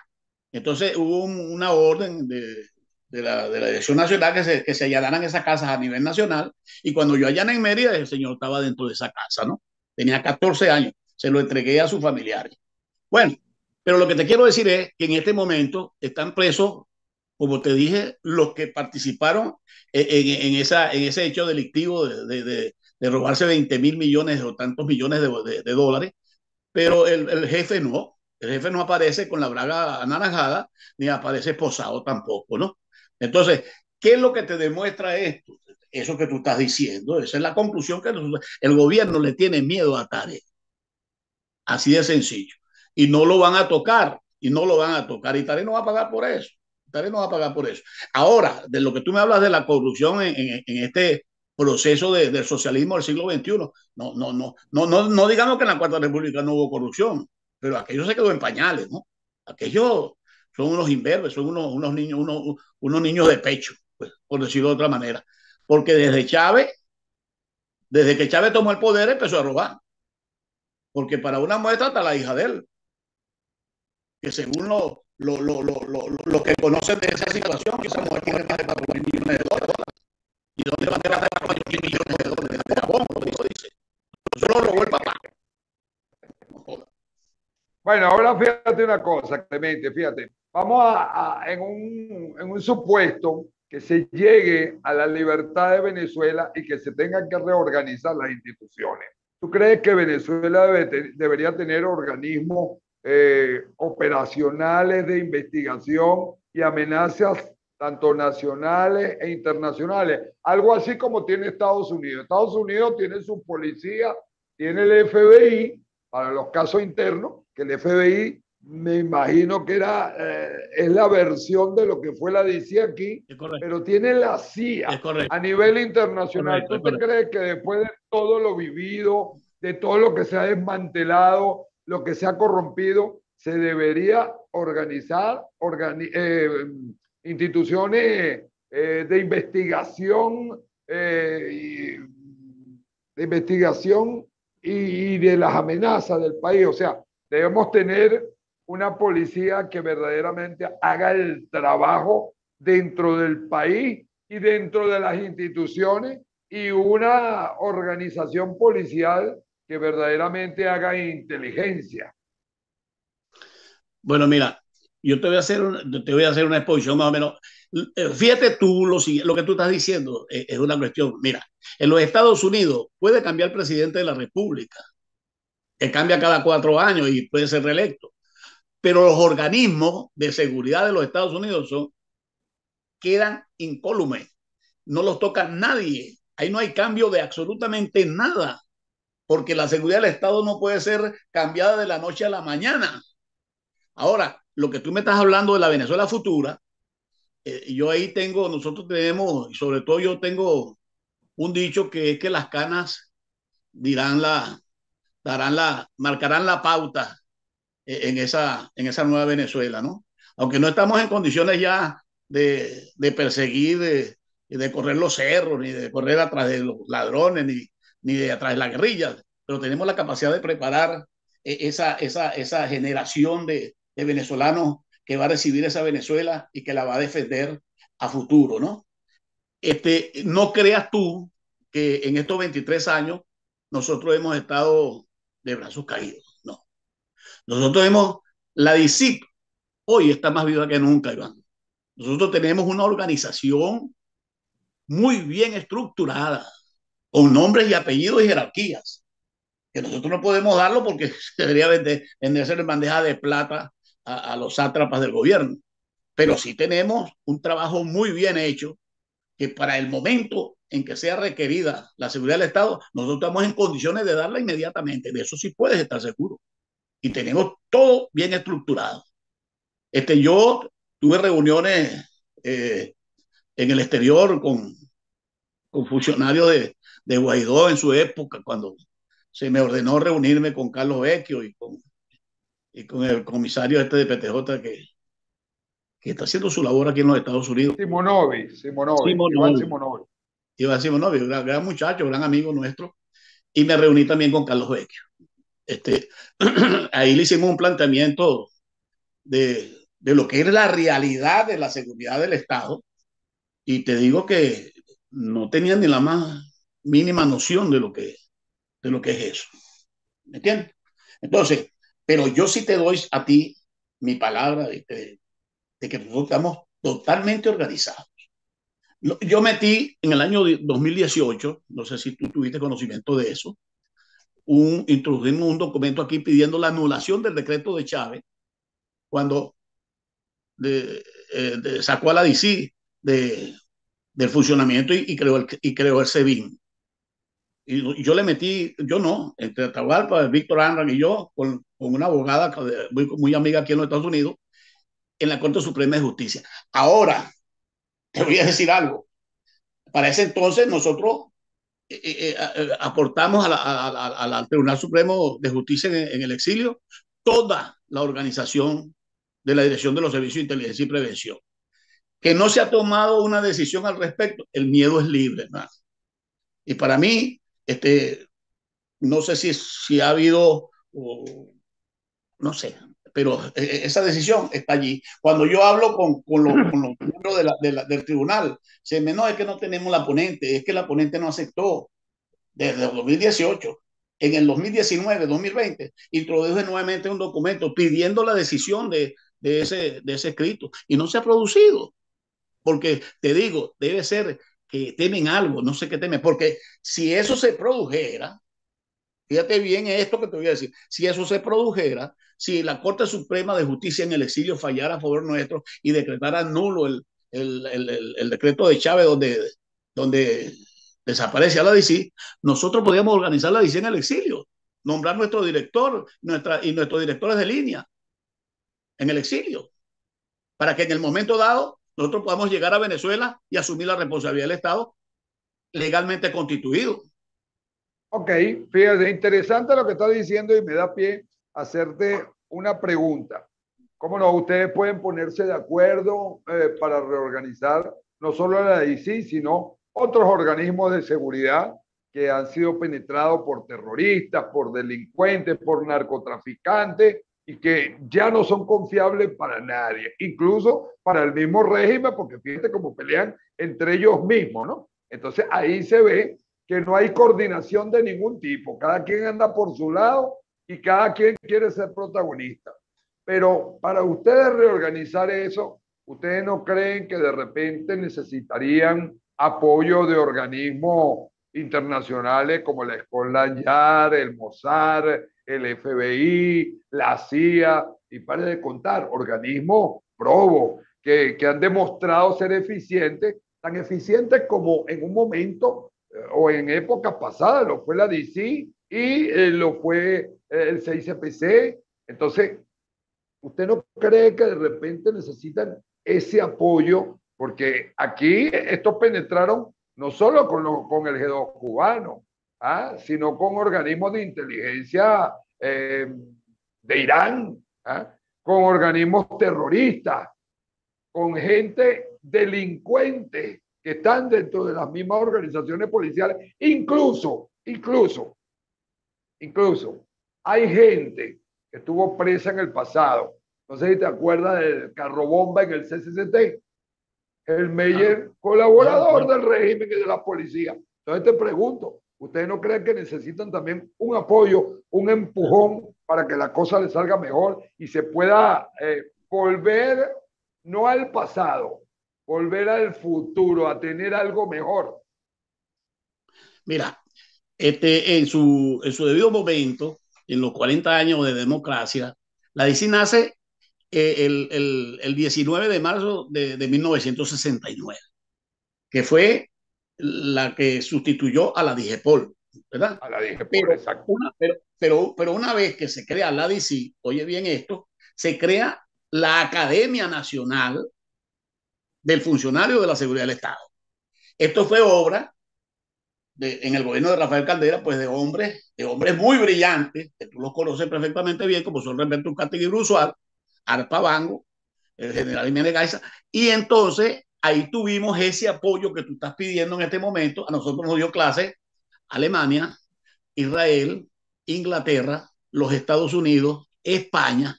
Entonces hubo una orden de la Dirección Nacional que se allanaran esas casas a nivel nacional, y cuando yo allané en Mérida, el señor estaba dentro de esa casa, ¿no? Tenía 14 años, se lo entregué a sus familiares. Bueno, pero lo que te quiero decir es que en este momento están presos, como te dije, los que participaron en ese hecho delictivo de robarse 20.000 millones o tantos millones de dólares, pero el jefe no. El jefe no aparece con la braga anaranjada, ni aparece esposado tampoco, ¿no? Entonces, ¿qué es lo que te demuestra esto? Eso que tú estás diciendo, esa es la conclusión, que el gobierno le tiene miedo a Tarek. Así de sencillo. Y no lo van a tocar, y no lo van a tocar, y Tarek no va a pagar por eso. Tarek no va a pagar por eso. Ahora, de lo que tú me hablas de la corrupción en este proceso del socialismo del siglo XXI, no digamos que en la Cuarta República no hubo corrupción, pero aquello se quedó en pañales, ¿no? Aquello son unos imberbes, son unos niños de pecho, pues, por decirlo de otra manera. Porque desde que Chávez tomó el poder, empezó a robar. Porque para una muestra está la hija de él, que según lo que conocen de esa situación, esa mujer tiene más de 4.000 millones de dólares. ¿Y dónde van a gastar 4.000 millones de dólares de jabón? Eso dice. Eso lo robó el papá. Bueno, ahora fíjate una cosa, Clemente, fíjate. Vamos en un supuesto que se llegue a la libertad de Venezuela y que se tengan que reorganizar las instituciones. ¿Tú crees que Venezuela debería tener organismos operacionales de investigación y amenazas tanto nacionales e internacionales, algo así como tiene Estados Unidos. Estados Unidos tiene su policía, tiene el FBI para los casos internos, que el FBI me imagino que es la versión de lo que fue la DC aquí, pero tiene la CIA a nivel internacional. ¿Tú te crees que después de todo lo vivido, de todo lo que se ha desmantelado, lo que se ha corrompido, se debería organizar instituciones de investigación, y de las amenazas del país? O sea, debemos tener una policía que verdaderamente haga el trabajo dentro del país y dentro de las instituciones, y una organización policial que verdaderamente haga inteligencia. Bueno, mira, yo te voy a hacer una exposición más o menos. Fíjate tú, lo que tú estás diciendo es una cuestión. Mira, en los Estados Unidos puede cambiar el presidente de la República, que cambia cada 4 años y puede ser reelecto. Pero los organismos de seguridad de los Estados Unidos quedan incólumes, no los toca nadie. Ahí no hay cambio de absolutamente nada, porque la seguridad del Estado no puede ser cambiada de la noche a la mañana. Ahora, lo que tú me estás hablando de la Venezuela futura, yo ahí nosotros tenemos, y sobre todo yo tengo un dicho que es que las canas marcarán la pauta en esa nueva Venezuela, ¿no? Aunque no estamos en condiciones ya de perseguir, de correr los cerros, ni de correr atrás de los ladrones, ni de atrás de la guerrilla, pero tenemos la capacidad de preparar esa generación de venezolanos que va a recibir esa Venezuela y que la va a defender a futuro, ¿no? No creas tú que en estos 23 años nosotros hemos estado de brazos caídos. La DICIP hoy está más viva que nunca, Iván. Nosotros tenemos una organización muy bien estructurada, con nombres y apellidos y jerarquías, que nosotros no podemos darlo porque se debería venderse en bandeja de plata a los sátrapas del gobierno. Pero sí tenemos un trabajo muy bien hecho, que para el momento en que sea requerida la seguridad del Estado, nosotros estamos en condiciones de darla inmediatamente. De eso sí puedes estar seguro. Y tenemos todo bien estructurado. Yo tuve reuniones en el exterior con funcionarios de Guaidó en su época, cuando se me ordenó reunirme con Carlos Vecchio y con el comisario de PTJ que está haciendo su labor aquí en los Estados Unidos. Iván Simonovi, gran muchacho, gran amigo nuestro. Y me reuní también con Carlos Vecchio. Ahí le hicimos un planteamiento de lo que es la realidad de la seguridad del Estado, y te digo que no tenían ni la más mínima noción de lo que es eso. ¿Me entiendes? Entonces, pero yo sí te doy a ti mi palabra de que nosotros estamos totalmente organizados. Yo metí en el año 2018, no sé si tú tuviste conocimiento de eso, introdujimos un documento aquí pidiendo la anulación del decreto de Chávez cuando sacó a la DC del funcionamiento y creó el SEBIN. Y yo le metí, entre Atahualpa, Víctor Anran y yo, con una abogada muy amiga aquí en los Estados Unidos, en la Corte Suprema de Justicia. Ahora, te voy a decir algo. Para ese entonces nosotros aportamos al Tribunal Supremo de Justicia en el exilio toda la organización de la Dirección de los Servicios de Inteligencia y Prevención. Que no se ha tomado una decisión al respecto, el miedo es libre, ¿no? Y para mí, no sé si ha habido, no sé, pero esa decisión está allí. Cuando yo hablo con los miembros del tribunal, se me no es que no tenemos la ponente, es que la ponente no aceptó desde el 2018. En el 2019, 2020, introdujo nuevamente un documento pidiendo la decisión de ese escrito y no se ha producido. Porque te digo, debe ser que temen algo, no sé qué temen, porque si eso se produjera, fíjate bien esto que te voy a decir, si eso se produjera, si la Corte Suprema de Justicia en el exilio fallara a favor nuestro y decretara nulo el decreto de Chávez donde desaparece a la DICI, nosotros podíamos organizar la DICI en el exilio, nombrar nuestro director y nuestros directores de línea en el exilio, para que en el momento dado nosotros podamos llegar a Venezuela y asumir la responsabilidad del Estado legalmente constituido. Ok, fíjate, interesante lo que estás diciendo y me da pie a hacerte una pregunta. ¿Cómo no? Ustedes pueden ponerse de acuerdo para reorganizar no solo la DICI, sino otros organismos de seguridad que han sido penetrados por terroristas, por delincuentes, por narcotraficantes y que ya no son confiables para nadie, incluso para el mismo régimen, porque fíjate cómo pelean entre ellos mismos, ¿no? Entonces ahí se ve que no hay coordinación de ningún tipo, cada quien anda por su lado y cada quien quiere ser protagonista. Pero para ustedes reorganizar eso, ¿ustedes no creen que de repente necesitarían apoyo de organismos internacionales como la Scotland Yard, el Mossad, el FBI, la CIA, y pare de contar, organismos probos que han demostrado ser eficientes, tan eficientes como en un momento o en épocas pasadas lo fue la DC y lo fue el 6CPC? Entonces, ¿usted no cree que de repente necesitan ese apoyo? Porque aquí estos penetraron no solo con el G2 cubano, sino con organismos de inteligencia de Irán, con organismos terroristas, con gente delincuente que están dentro de las mismas organizaciones policiales. Incluso hay gente que estuvo presa en el pasado. No sé si te acuerdas del carro bomba en el CCCT. El Meyer, colaborador del régimen y de la policía. Entonces te pregunto, ¿ustedes no creen que necesitan también un apoyo, un empujón para que la cosa les salga mejor y se pueda volver, no al pasado, volver al futuro, a tener algo mejor? Mira, en su debido momento, en los 40 años de democracia, la DICI nace el 19 de marzo de 1969, que fue la que sustituyó a la DIGEPOL, ¿verdad? A la DIGEPOL, exacto. Pero una vez que se crea la DICI, oye bien esto, se crea la Academia Nacional del Funcionario de la Seguridad del Estado. Esto fue obra en el gobierno de Rafael Caldera, pues de hombres muy brillantes, que tú los conoces perfectamente bien, como son Roberto Cátigui Brusual, Arpa Bango, el general Jiménez Gaiza, y entonces ahí tuvimos ese apoyo que tú estás pidiendo en este momento. A nosotros nos dio clase Alemania, Israel, Inglaterra, los Estados Unidos, España.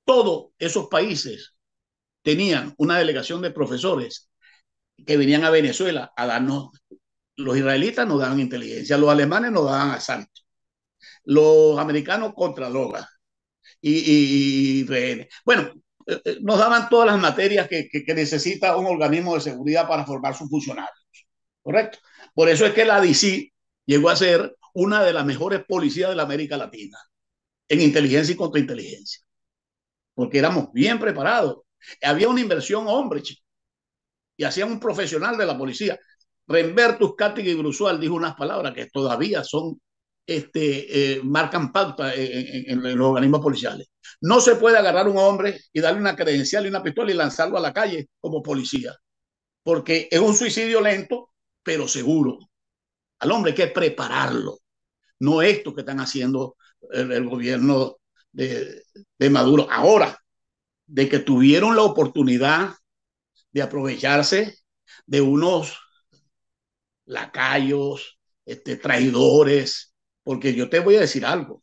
Todos esos países tenían una delegación de profesores que venían a Venezuela a darnos. Los israelitas nos daban inteligencia, los alemanes nos daban asalto, los americanos contra drogas y rehenes. Bueno, nos daban todas las materias que necesita un organismo de seguridad para formar sus funcionarios, ¿correcto? Por eso es que la DICI llegó a ser una de las mejores policías de la América Latina en inteligencia y contrainteligencia, porque éramos bien preparados. Había una inversión hombre, chico, y hacían un profesional de la policía. Rembertus Cátigui Brusual dijo unas palabras que todavía son marcan pauta en los organismos policiales. No se puede agarrar a un hombre y darle una credencial y una pistola y lanzarlo a la calle como policía, porque es un suicidio lento, pero seguro. Al hombre hay que prepararlo, no esto que están haciendo el gobierno de Maduro ahora, de que tuvieron la oportunidad de aprovecharse de unos lacayos, traidores, porque yo te voy a decir algo,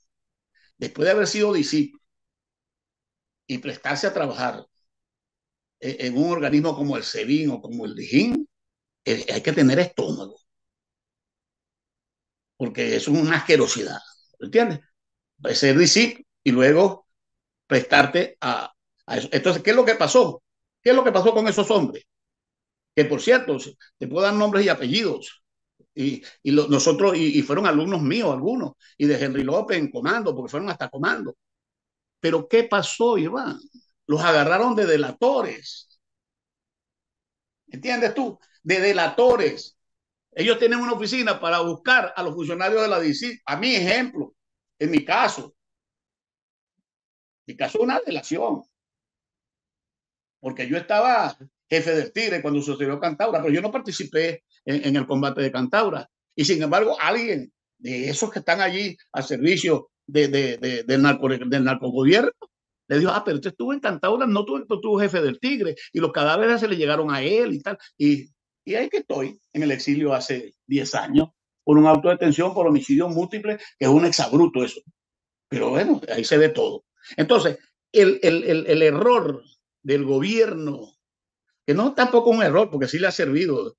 después de haber sido discípulo y prestarse a trabajar en un organismo como el SEBIN o como el DIJÍN, hay que tener estómago, porque es una asquerosidad, ¿entiendes? Ser discípulo y luego prestarte a eso. Entonces, ¿qué es lo que pasó? ¿Qué es lo que pasó con esos hombres? Que por cierto, te puedo dar nombres y apellidos. Nosotros, y fueron alumnos míos algunos, y de Henry López en comando, porque fueron hasta comando. Pero ¿qué pasó, Iván? Los agarraron de delatores. ¿Entiendes tú? De delatores. Ellos tienen una oficina para buscar a los funcionarios de la DICI. A mi ejemplo, en mi caso es una delación, porque yo estaba jefe del Tigre cuando sucedió Cantaura, pero yo no participé en el combate de Cantaura. Y sin embargo, alguien de esos que están allí al servicio del narcogobierno le dijo, pero usted estuvo en Cantaura, no tuvo jefe del Tigre, y los cadáveres se le llegaron a él y tal. Y ahí que estoy, en el exilio hace 10 años, por un auto de detención por homicidio múltiple, que es un exabruto eso. Pero bueno, ahí se ve todo. Entonces, el error del gobierno, que no es tampoco un error, porque sí le ha servido,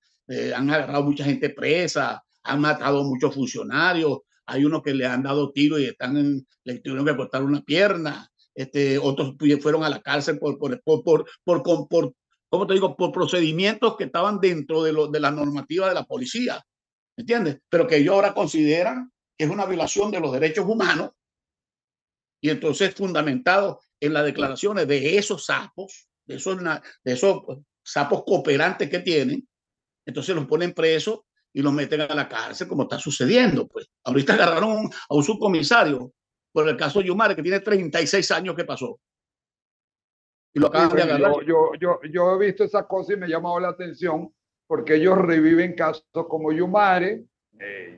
han agarrado mucha gente presa, han matado muchos funcionarios, hay unos que le han dado tiro y le tuvieron que cortar una pierna, otros fueron a la cárcel ¿cómo te digo? Por procedimientos que estaban dentro de la normativa de la policía, ¿entiendes? Pero que ellos ahora consideran que es una violación de los derechos humanos, y entonces fundamentado en las declaraciones de esos sapos, de esos sapos cooperantes que tienen, entonces los ponen presos y los meten a la cárcel, como está sucediendo. Pues ahorita agarraron a un subcomisario por el caso Yumare, que tiene 36 años que pasó. Y lo acaban de agarrar. Yo he visto esas cosas y me ha llamado la atención, porque ellos reviven casos como Yumare,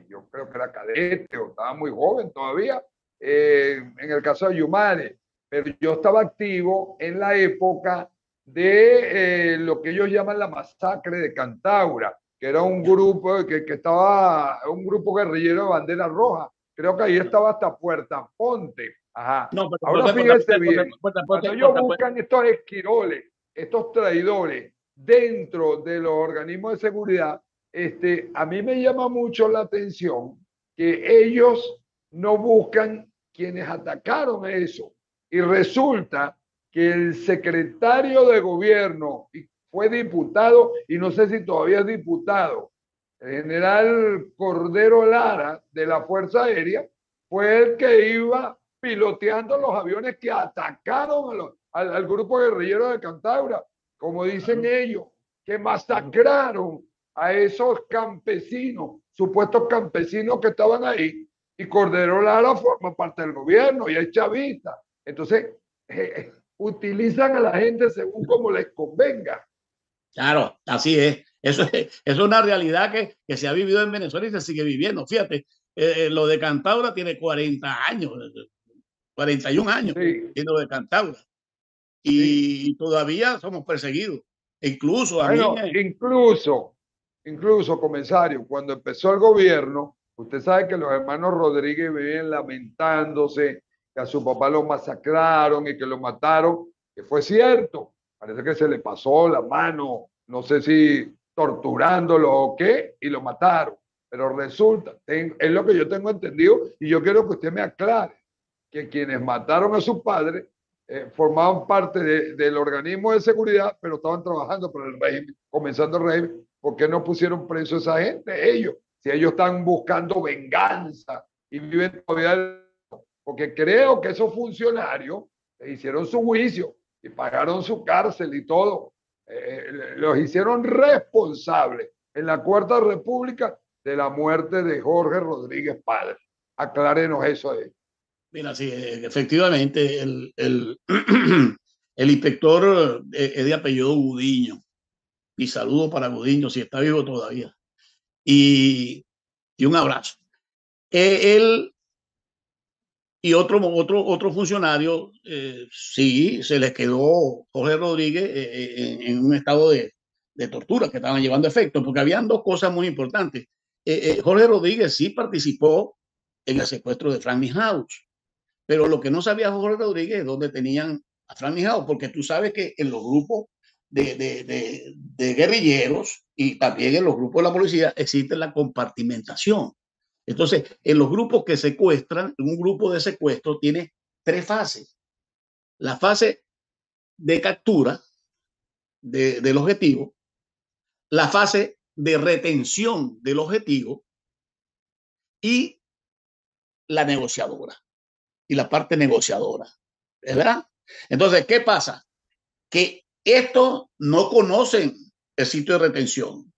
yo creo que era cadete o estaba muy joven todavía, en el caso de Yumare, pero yo estaba activo en la época de lo que ellos llaman la masacre de Cantaura, que era un grupo que estaba, un grupo guerrillero de bandera roja. Creo que ahí estaba hasta Puerta Ponte. Ajá. No, ahora fíjense bien, cuando ellos buscan estos esquiroles, estos traidores dentro de los organismos de seguridad, a mí me llama mucho la atención que ellos no buscan quienes atacaron eso. Y resulta que el secretario de gobierno fue diputado, y no sé si todavía es diputado, el general Cordero Lara de la Fuerza Aérea, fue el que iba piloteando los aviones que atacaron al grupo guerrillero de Cantaura, como dicen ellos, que masacraron a esos campesinos, supuestos campesinos que estaban ahí, y Cordero Lara forma parte del gobierno y es chavista. Entonces, utilizan a la gente según como les convenga. Claro, así es. Eso es una realidad que se ha vivido en Venezuela y se sigue viviendo. Fíjate, lo de Cantaura tiene 40 años, 41 años, sí. Lo de Cantaura. Y sí, todavía somos perseguidos. Incluso a bueno, mí incluso, comisario, cuando empezó el gobierno, usted sabe que los hermanos Rodríguez viven lamentándose que a su papá lo masacraron y que lo mataron, que fue cierto. Parece que se le pasó la mano, no sé si torturándolo o qué, y lo mataron. Pero resulta, es lo que yo tengo entendido, y yo quiero que usted me aclare, que quienes mataron a su padre formaban parte del organismo de seguridad, pero estaban trabajando para el régimen, comenzando el régimen. ¿Por qué no pusieron preso a esa gente? Ellos, si ellos están buscando venganza y viven todavía, porque creo que esos funcionarios hicieron su juicio y pagaron su cárcel y todo. Los hicieron responsables en la Cuarta República de la muerte de Jorge Rodríguez padre. Aclárenos eso ahí. Mira, sí, efectivamente, el inspector es de apellido Gudiño. Y saludo para Gudiño, si está vivo todavía. Y un abrazo. Él y otro funcionario, sí, se les quedó Jorge Rodríguez en un estado de tortura que estaban llevando efecto, porque habían dos cosas muy importantes. Jorge Rodríguez sí participó en el secuestro de Frank Mijaus, pero lo que no sabía Jorge Rodríguez es dónde tenían a Frank Mijaus, porque tú sabes que en los grupos de guerrilleros y también en los grupos de la policía existe la compartimentación. Entonces, en los grupos que secuestran, un grupo de secuestro tiene 3 fases. La fase de captura del objetivo, la fase de retención del objetivo y la negociadora, y la parte negociadora, ¿verdad? Entonces, ¿qué pasa? Que estos no conocen el sitio de retención.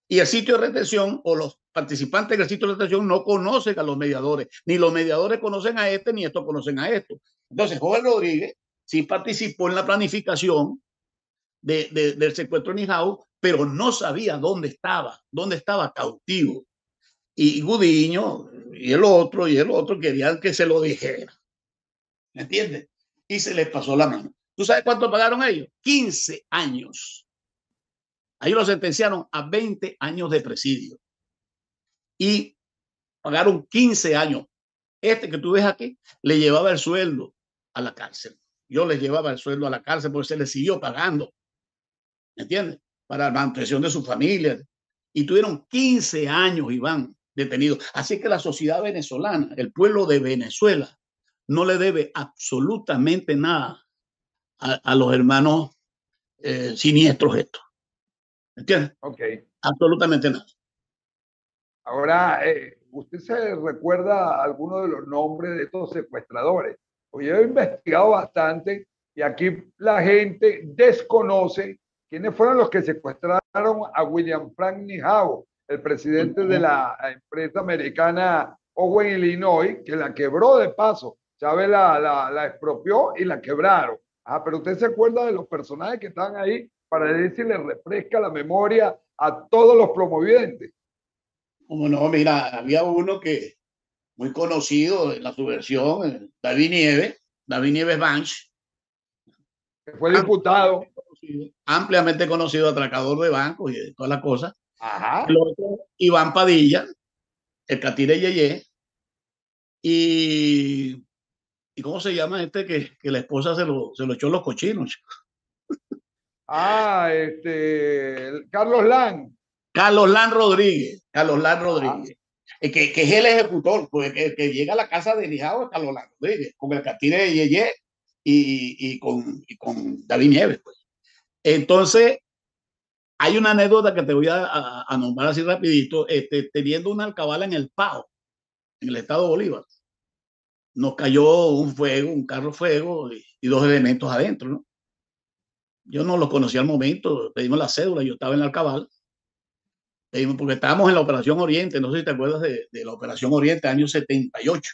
Y el sitio de retención o los participantes del sitio de retención no conocen a los mediadores, ni los mediadores conocen a este, ni estos conocen a esto. Entonces, Jorge Rodríguez sí participó en la planificación del secuestro de Nijao, pero no sabía dónde estaba cautivo. Y Gudiño y el otro querían que se lo dijera. ¿Me entiendes? Y se les pasó la mano. ¿Tú sabes cuánto pagaron ellos? 15 años. Ahí lo sentenciaron a 20 años de presidio. Y pagaron 15 años. Este que tú ves aquí le llevaba el sueldo a la cárcel. Yo les llevaba el sueldo a la cárcel porque se les siguió pagando. ¿Me entiendes? Para la mantención de su familia. Y tuvieron 15 años, Iván, detenidos. Así que la sociedad venezolana, el pueblo de Venezuela, no le debe absolutamente nada a los hermanos siniestros estos. ¿Me entiendes? Ok. Absolutamente nada. Ahora, ¿usted se recuerda alguno de los nombres de estos secuestradores? Porque yo he investigado bastante y aquí la gente desconoce quiénes fueron los que secuestraron a William Frank Nijao, el presidente de la empresa americana Owen Illinois, que la quebró de paso. Chávez la expropió y la quebraron. Pero usted se acuerda de los personajes que estaban ahí para ver si le refresca la memoria a todos los promovidentes. Como no, mira, había uno que muy conocido en la subversión, David Nieves Banch, que fue diputado. Ampliamente conocido, atracador de bancos y de todas las cosas. Ajá. El otro, Iván Padilla, el Catire Yeye, y ¿cómo se llama este que la esposa se lo echó en los cochinos? Carlos Lan. Carlos Lan Rodríguez. Que es el ejecutor, pues, que llega a la casa de Nijao, Carlos Lan Rodríguez, con el Catire de Yeye y con David Nieves. Pues. Entonces, hay una anécdota que te voy a nombrar así rapidito. Teniendo una alcabala en el Pao, en el estado de Bolívar, nos cayó un carro fuego y 2 elementos adentro, ¿no? Yo no los conocía al momento, pedimos la cédula, yo estaba en la alcabala. Porque estábamos en la Operación Oriente, no sé si te acuerdas de la Operación Oriente, año 78.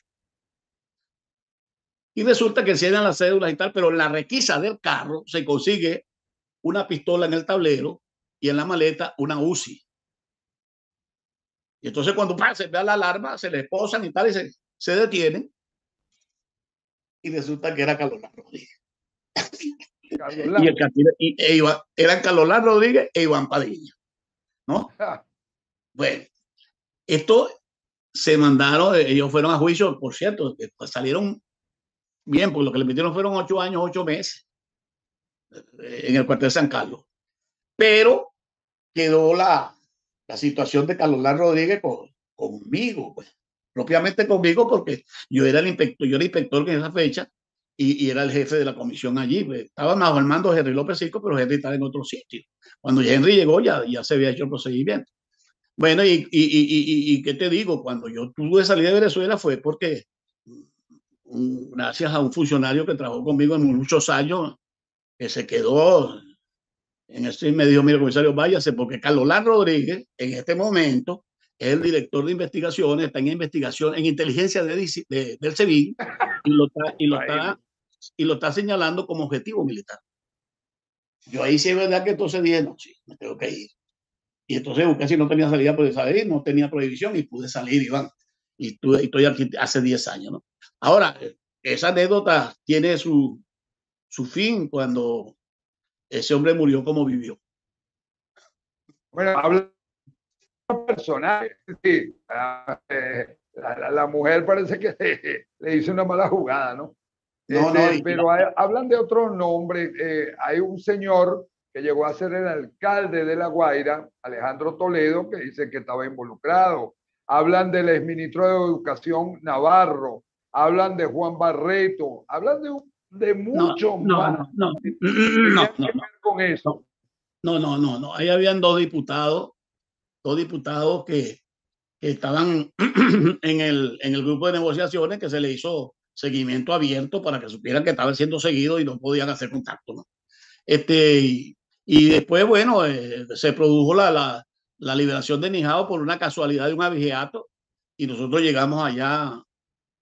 Y resulta que encienden las cédulas y tal, pero en la requisa del carro se consigue una pistola en el tablero y en la maleta una UCI. Y entonces cuando se ve la alarma, se le posan y tal, y se detienen. Y resulta que era Carlos Rodríguez. Eran Carlos Rodríguez e Iván Padilla, ¿no? Bueno, esto se mandaron, ellos fueron a juicio, por cierto, pues salieron bien, porque lo que le metieron fueron 8 años, 8 meses en el cuartel de San Carlos. Pero quedó la situación de Carlos Rodríguez conmigo, pues, propiamente conmigo, porque yo era el inspector en esa fecha y era el jefe de la comisión allí. Pues, estaba bajo el mando de Henry López Cico, pero Henry estaba en otro sitio. Cuando Henry llegó ya se había hecho el procedimiento. Bueno, y ¿qué te digo? Cuando yo tuve salida de Venezuela fue porque gracias a un funcionario que trabajó conmigo en muchos años, que se quedó en ese me dijo, mira, comisario, váyase, porque Carlos Rodríguez en este momento es el director de investigaciones, está en investigación, en inteligencia del SEBIN y lo está señalando como objetivo militar. Yo ahí sí es verdad que entonces dije, no, sí, me tengo que ir. Y entonces busqué si no tenía salida, pude salir, no tenía prohibición y pude salir, Iván. Y estoy aquí hace 10 años, ¿no? Ahora, esa anécdota tiene su fin cuando ese hombre murió como vivió. Bueno, habla de personaje. Sí, la mujer parece que le hizo una mala jugada, ¿no? Pero hablan de otros nombres. Hay un señor que llegó a ser el alcalde de La Guaira, Alejandro Toledo, que dice que estaba involucrado. Hablan del exministro de Educación Navarro, hablan de Juan Barreto, hablan de muchos más. No. Con eso. No. Ahí habían dos diputados que estaban en el grupo de negociaciones, que se le hizo seguimiento abierto para que supieran que estaban siendo seguidos y no podían hacer contacto, ¿no? Y Y después, bueno, se produjo la liberación de Nijao por una casualidad de un abigeato y nosotros llegamos allá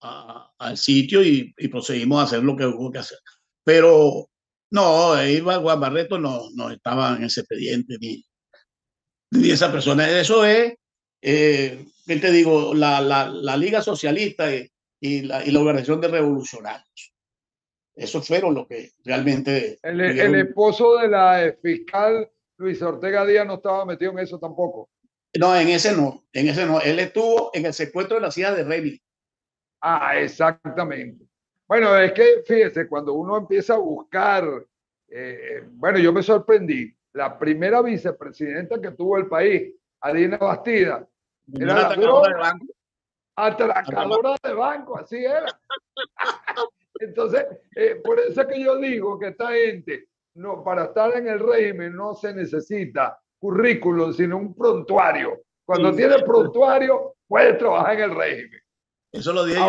al sitio y procedimos a hacer lo que hubo que hacer. Pero no, Juan Barreto no estaba en ese expediente ni esa persona. Eso es, ¿qué te digo? La Liga Socialista y la Organización de Revolucionarios. Esos fueron los que realmente... El esposo de la fiscal Luis Ortega Díaz no estaba metido en eso tampoco. No, en ese no. Él estuvo en el secuestro de la ciudad de Remy. Ah, exactamente. Bueno, es que fíjese, cuando uno empieza a buscar, bueno, yo me sorprendí. La primera vicepresidenta que tuvo el país, Adina Bastida, era Una atracadora de banco. Atracadora de banco, así era. Entonces, por eso es que yo digo que esta gente, no, para estar en el régimen no se necesita currículum, sino un prontuario. Cuando tiene prontuario, puede trabajar en el régimen. Eso lo dije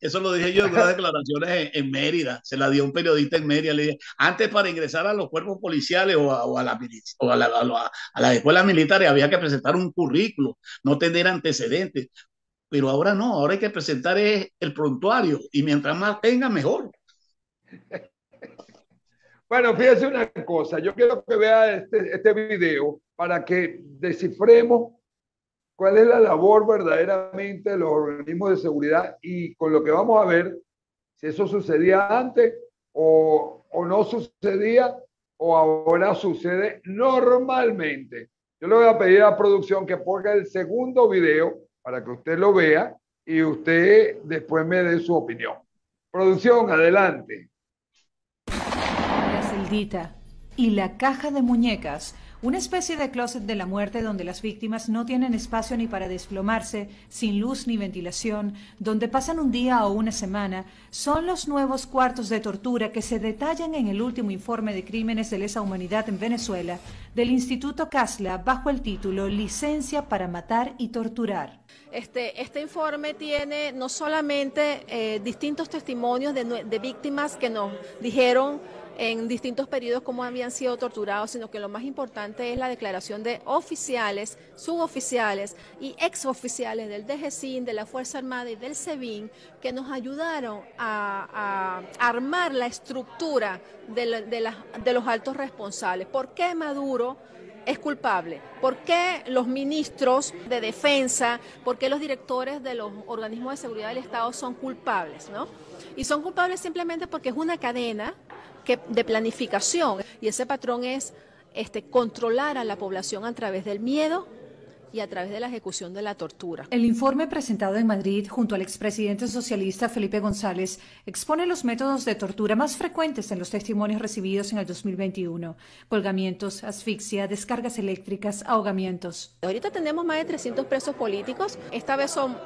eso lo dije yo en unas declaraciones en Mérida. Se la dio un periodista en Mérida. Le dije, antes para ingresar a los cuerpos policiales o a las escuelas militares había que presentar un currículo, no tener antecedentes. Pero ahora no, ahora hay que presentar el prontuario y mientras más tenga, mejor. Bueno, fíjese una cosa, yo quiero que vea este video para que descifremos cuál es la labor verdaderamente de los organismos de seguridad y con lo que vamos a ver, si eso sucedía antes o no sucedía o ahora sucede normalmente. Yo le voy a pedir a la producción que ponga el segundo video para que usted lo vea y usted después me dé su opinión. Producción, adelante. La celdita y la caja de muñecas, una especie de closet de la muerte donde las víctimas no tienen espacio ni para desplomarse, sin luz ni ventilación, donde pasan un día o una semana, son los nuevos cuartos de tortura que se detallan en el último informe de crímenes de lesa humanidad en Venezuela del Instituto Casla bajo el título Licencia para matar y torturar. Este informe tiene no solamente distintos testimonios de víctimas que nos dijeron en distintos periodos cómo habían sido torturados, sino que lo más importante es la declaración de oficiales, suboficiales y exoficiales del DGCIN, de la Fuerza Armada y del SEBIN, que nos ayudaron a armar la estructura de los altos responsables. ¿Por qué Maduro es culpable? ¿Por qué los ministros de defensa, por qué los directores de los organismos de seguridad del Estado son culpables, ¿no? Y son culpables simplemente porque es una cadena de planificación y ese patrón es controlar a la población a través del miedo y a través de la ejecución de la tortura. El informe presentado en Madrid junto al expresidente socialista Felipe González expone los métodos de tortura más frecuentes en los testimonios recibidos en el 2021. Colgamientos, asfixia, descargas eléctricas, ahogamientos. Ahorita tenemos más de 300 presos políticos. Esta vez son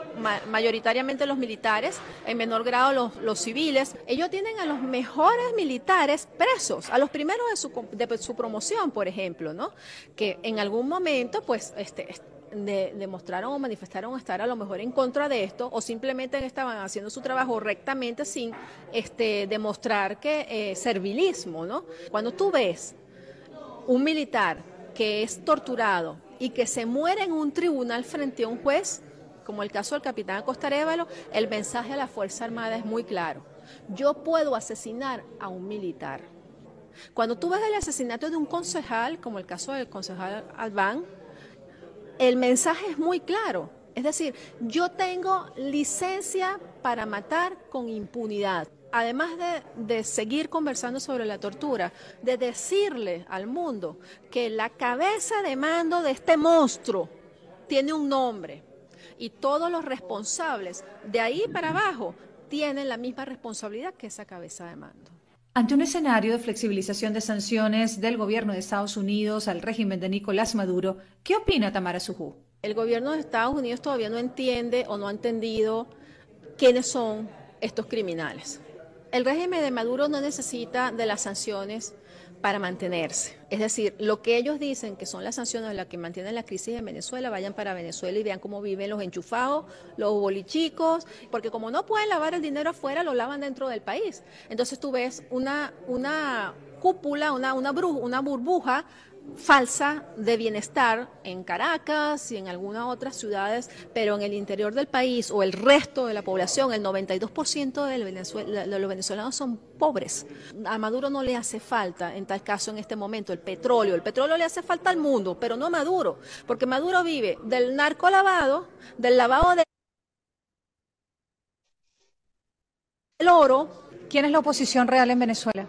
mayoritariamente los militares, en menor grado los civiles. Ellos tienen a los mejores militares presos, a los primeros de su promoción, por ejemplo, ¿no? Que en algún momento, pues, demostraron o manifestaron estar a lo mejor en contra de esto o simplemente estaban haciendo su trabajo rectamente sin demostrar que servilismo, ¿no? Cuando tú ves un militar que es torturado y que se muere en un tribunal frente a un juez, como el caso del capitán Acosta Arévalo, el mensaje a la Fuerza Armada es muy claro. Yo puedo asesinar a un militar. Cuando tú ves el asesinato de un concejal, como el caso del concejal Albán, el mensaje es muy claro, es decir, yo tengo licencia para matar con impunidad. Además de seguir conversando sobre la tortura, de decirle al mundo que la cabeza de mando de este monstruo tiene un nombre y todos los responsables de ahí para abajo tienen la misma responsabilidad que esa cabeza de mando. Ante un escenario de flexibilización de sanciones del gobierno de Estados Unidos al régimen de Nicolás Maduro, ¿qué opina Tamara Sujú? El gobierno de Estados Unidos todavía no entiende o no ha entendido quiénes son estos criminales. El régimen de Maduro no necesita de las sanciones para mantenerse. Es decir, lo que ellos dicen que son las sanciones las que mantienen la crisis en Venezuela, vayan para Venezuela y vean cómo viven los enchufados, los bolichicos, porque como no pueden lavar el dinero afuera, lo lavan dentro del país. Entonces tú ves una cúpula, una burbuja falsa de bienestar en Caracas y en algunas otras ciudades, pero en el interior del país o el resto de la población, el 92% de los venezolanos son pobres. A Maduro no le hace falta, en tal caso en este momento, el petróleo. El petróleo le hace falta al mundo, pero no a Maduro, porque Maduro vive del narcolavado, del lavado del oro. ¿Quién es la oposición real en Venezuela?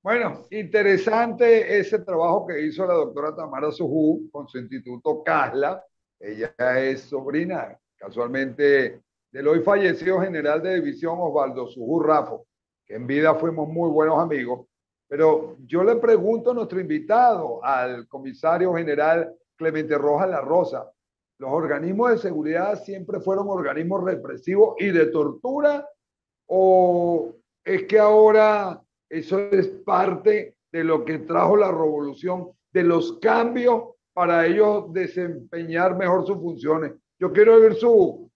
Bueno, interesante ese trabajo que hizo la doctora Tamara Sujú con su instituto CASLA. Ella es sobrina, casualmente, del hoy fallecido general de división Osvaldo Sujú Rafo, que en vida fuimos muy buenos amigos. Pero yo le pregunto a nuestro invitado, al comisario general Clemente Rojas La Rosa, ¿los organismos de seguridad siempre fueron organismos represivos y de tortura? ¿O es que ahora eso es parte de lo que trajo la revolución, de los cambios para ellos desempeñar mejor sus funciones? Yo quiero oír su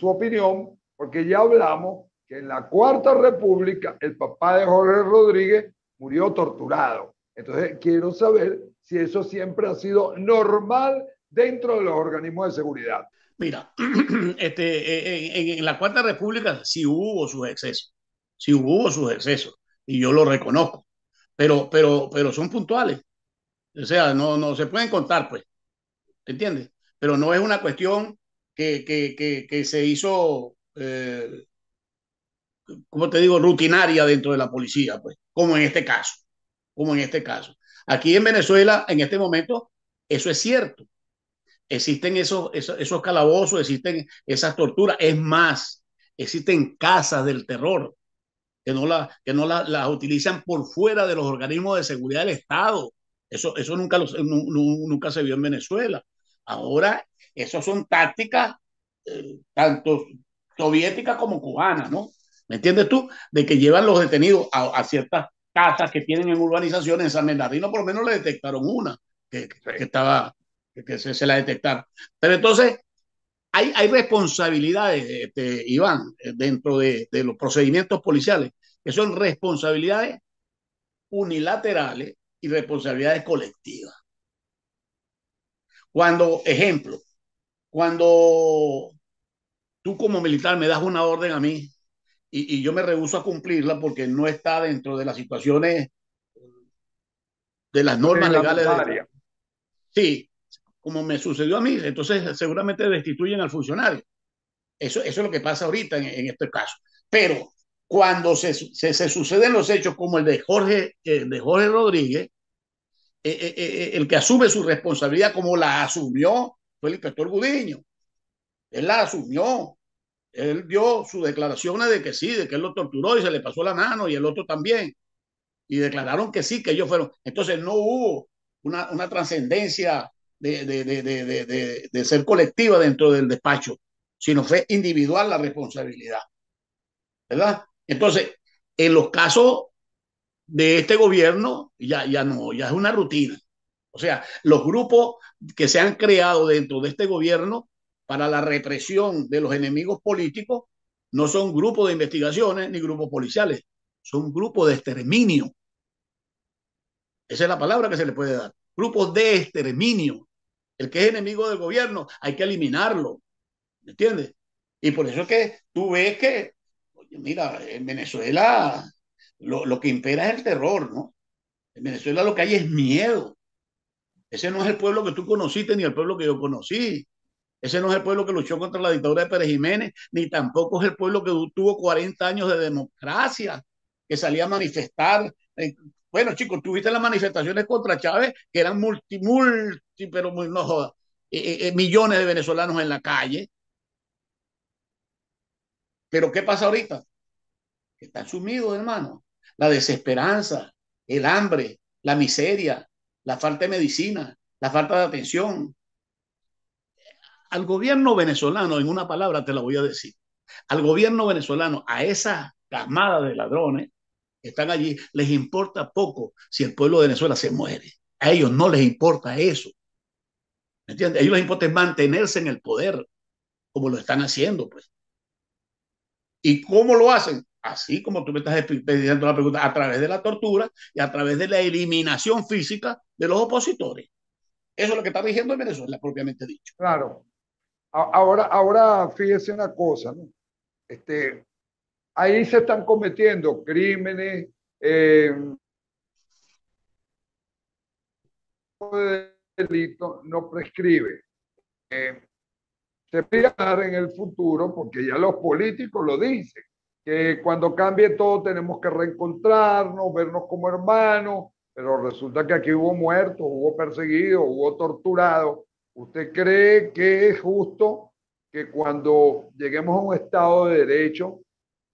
opinión, porque ya hablamos que en la Cuarta República el papá de Jorge Rodríguez murió torturado. Entonces quiero saber si eso siempre ha sido normal dentro de los organismos de seguridad. Mira, en la Cuarta República sí hubo sus excesos, sí hubo sus excesos, y yo lo reconozco, pero son puntuales, o sea, no se pueden contar, pues, ¿entiendes? Pero no es una cuestión que se hizo, como te digo, rutinaria dentro de la policía, pues, como en este caso, como en este caso. Aquí en Venezuela, en este momento, eso es cierto. Existen esos calabozos, existen esas torturas. Es más, existen casas del terror que no las utilizan por fuera de los organismos de seguridad del Estado. Eso nunca se vio en Venezuela. Ahora, eso son tácticas tanto soviéticas como cubanas, ¿no? ¿Me entiendes tú? De que llevan los detenidos a ciertas casas que tienen en urbanizaciones. En San Bernardino por lo menos le detectaron una que estaba, que se la detectaron. Pero entonces hay responsabilidades, Iván, dentro de los procedimientos policiales, que son responsabilidades unilaterales y responsabilidades colectivas. Ejemplo, cuando tú como militar me das una orden a mí y yo me rehúso a cumplirla porque no está dentro de las situaciones de las normas legales. Sí, como me sucedió a mí, entonces seguramente destituyen al funcionario. Eso es lo que pasa ahorita en este caso. Pero cuando se suceden los hechos como el de Jorge Rodríguez, el que asume su responsabilidad como la asumió fue el inspector Gudiño. Él la asumió. Él dio sus declaraciones de que sí, de que él lo torturó y se le pasó la mano y el otro también. Y declararon que sí, que ellos fueron. Entonces no hubo una trascendencia de ser colectiva dentro del despacho, sino fue individual la responsabilidad, ¿verdad? Entonces, en los casos de este gobierno, ya es una rutina. O sea, los grupos que se han creado dentro de este gobierno para la represión de los enemigos políticos no son grupos de investigaciones ni grupos policiales, son grupos de exterminio. Esa es la palabra que se le puede dar. Grupos de exterminio. El que es enemigo del gobierno hay que eliminarlo. ¿Me entiendes? Y por eso es que tú ves que, oye, mira, en Venezuela lo que impera es el terror, ¿no? En Venezuela lo que hay es miedo. Ese no es el pueblo que tú conociste ni el pueblo que yo conocí. Ese no es el pueblo que luchó contra la dictadura de Pérez Jiménez, ni tampoco es el pueblo que tuvo 40 años de democracia, que salía a manifestar. Bueno, chicos, tuviste las manifestaciones contra Chávez, que eran pero no jodas, millones de venezolanos en la calle. Pero ¿qué pasa ahorita? Están sumidos, hermano. La desesperanza, el hambre, la miseria, la falta de medicina, la falta de atención. Al gobierno venezolano, en una palabra te la voy a decir, al gobierno venezolano, a esa camada de ladrones que están allí, les importa poco si el pueblo de Venezuela se muere. A ellos no les importa eso. ¿Me entiendes? A ellos les importa mantenerse en el poder, como lo están haciendo, pues. ¿Y cómo lo hacen? así como tú me estás pidiendo la pregunta, a través de la tortura y a través de la eliminación física de los opositores. Eso es lo que está diciendo en Venezuela, propiamente dicho. Claro. Ahora fíjese una cosa, ¿no? Ahí se están cometiendo crímenes, de delito no prescribe. Se puede dar en el futuro, porque ya los políticos lo dicen, que cuando cambie todo tenemos que reencontrarnos, vernos como hermanos, pero resulta que aquí hubo muertos, hubo perseguidos, hubo torturados. ¿Usted cree que es justo que cuando lleguemos a un Estado de Derecho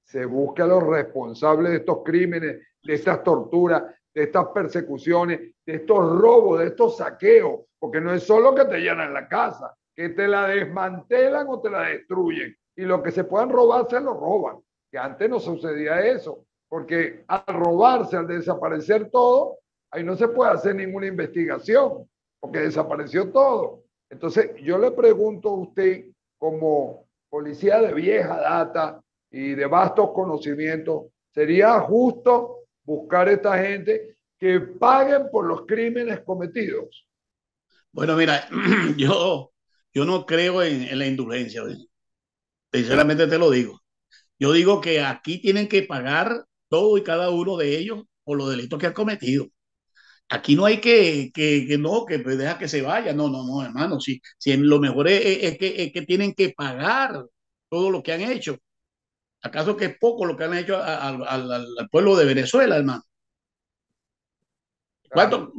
se busque a los responsables de estos crímenes, de estas torturas, de estas persecuciones, de estos robos, de estos saqueos? Porque no es solo que te llenan la casa, que te la desmantelan o te la destruyen. Y lo que se puedan robar, se lo roban. Que antes no sucedía eso. Porque al robarse, al desaparecer todo, ahí no se puede hacer ninguna investigación, porque desapareció todo. Entonces, yo le pregunto a usted, como policía de vieja data y de vastos conocimientos, ¿sería justo buscar a esta gente que paguen por los crímenes cometidos? Bueno, mira, yo no creo en la indulgencia, ¿ves? Sinceramente te lo digo. Yo digo que aquí tienen que pagar todo y cada uno de ellos por los delitos que han cometido. Aquí no hay que no, que pues deja que se vaya. No, no, no, hermano. Si lo mejor es que tienen que pagar todo lo que han hecho. ¿Acaso que es poco lo que han hecho al pueblo de Venezuela, hermano? Claro.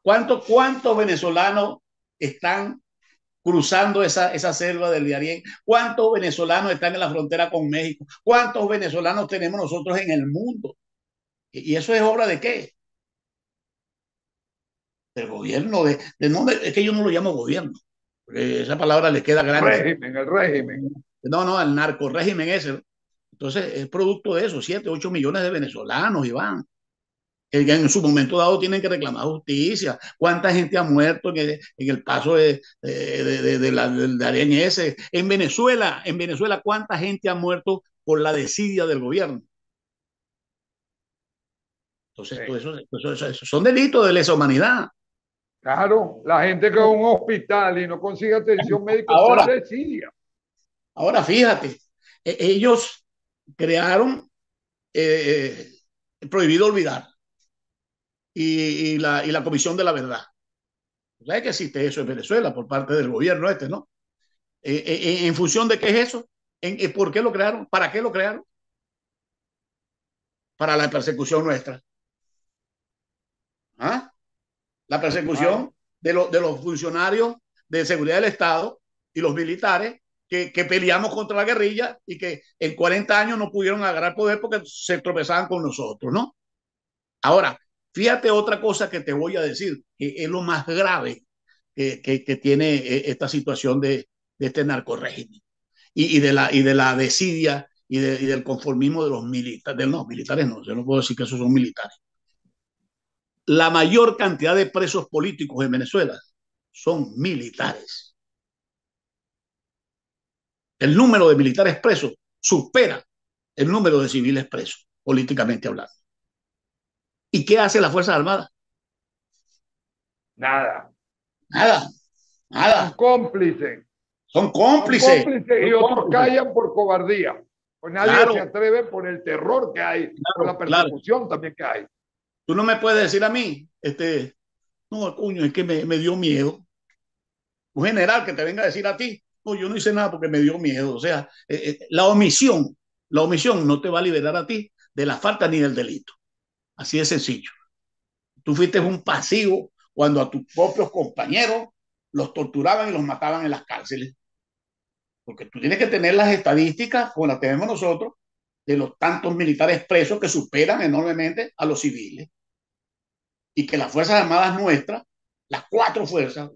¿Cuántos venezolanos están cruzando esa selva del Darién? ¿Cuántos venezolanos están en la frontera con México? ¿Cuántos venezolanos tenemos nosotros en el mundo? ¿Y eso es obra de qué? Del gobierno, no, es que yo no lo llamo gobierno, porque esa palabra le queda grande. El régimen. No, el narco régimen ese. Entonces, es producto de eso, 7, 8 millones de venezolanos, Iván, que en su momento dado tienen que reclamar justicia. ¿Cuánta gente ha muerto en el paso del Darién ese? En Venezuela, ¿cuánta gente ha muerto por la desidia del gobierno? Entonces, Sí. todo eso son delitos de lesa humanidad. Claro, la gente que va a un hospital y no consigue atención médica Ahora, se desidia. ahora fíjate, ellos crearon Prohibido Olvidar y la Comisión de la Verdad. ¿Sabes que existe eso en Venezuela por parte del gobierno este, no? ¿En función de qué es eso? ¿Por qué lo crearon? ¿Para qué lo crearon? Para la persecución nuestra. ¿Ah? La persecución de los funcionarios de seguridad del Estado y los militares que peleamos contra la guerrilla y que en 40 años no pudieron agarrar poder porque se tropezaban con nosotros, ¿no? Ahora, fíjate otra cosa que te voy a decir, que es lo más grave que tiene esta situación de este narcorrégimen y de la desidia y del conformismo de los militares, de los militares no, yo no puedo decir que esos son militares. La mayor cantidad de presos políticos en Venezuela son militares. El número de militares presos supera el número de civiles presos, políticamente hablando. ¿Y qué hace las Fuerzas Armadas? Nada. Nada, nada. Son cómplices. Son cómplices. Son cómplices y otros callan por cobardía. Pues nadie se atreve por el terror que hay, por la persecución también que hay. Tú no me puedes decir a mí, no, coño, es que me dio miedo. Un general que te venga a decir a ti, no, yo no hice nada porque me dio miedo. O sea, la omisión no te va a liberar a ti de la falta ni del delito. Así de sencillo. Tú fuiste un pasivo cuando a tus propios compañeros los torturaban y los mataban en las cárceles. Porque tú tienes que tener las estadísticas, como las tenemos nosotros, de los tantos militares presos que superan enormemente a los civiles. Y que las Fuerzas Armadas nuestras, las 4 fuerzas,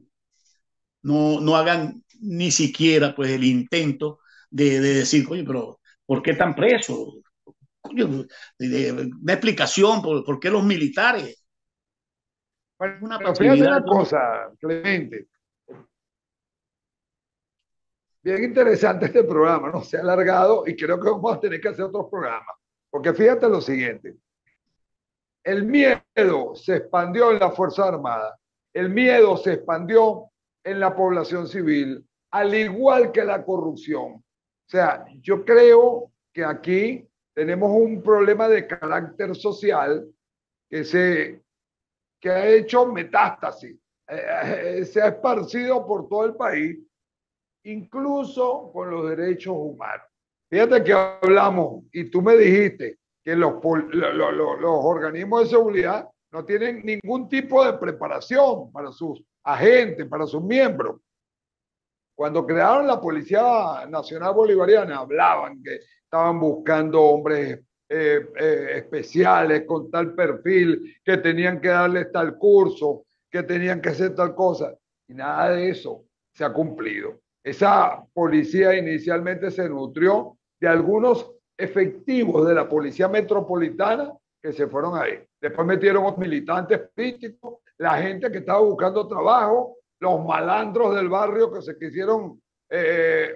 no hagan ni siquiera pues el intento de decir, coño, pero ¿por qué están presos? Coño, una explicación por qué los militares. Bueno, fíjate una cosa, Clemente. Bien interesante este programa, ¿no? Se ha alargado y creo que vamos a tener que hacer otros programas. Porque fíjate lo siguiente, el miedo se expandió en la Fuerza Armada, el miedo se expandió en la población civil, al igual que la corrupción. O sea, yo creo que aquí tenemos un problema de carácter social que ha hecho metástasis, se ha esparcido por todo el país, incluso con los derechos humanos. Fíjate que hablamos y tú me dijiste que los organismos de seguridad no tienen ningún tipo de preparación para sus agentes, para sus miembros. Cuando crearon la Policía Nacional Bolivariana, hablaban que estaban buscando hombres especiales con tal perfil, que tenían que darles tal curso, que tenían que hacer tal cosa. Y nada de eso se ha cumplido. Esa policía inicialmente se nutrió de algunos efectivos de la Policía Metropolitana que se fueron ahí. Después metieron militantes políticos, la gente que estaba buscando trabajo, los malandros del barrio que se quisieron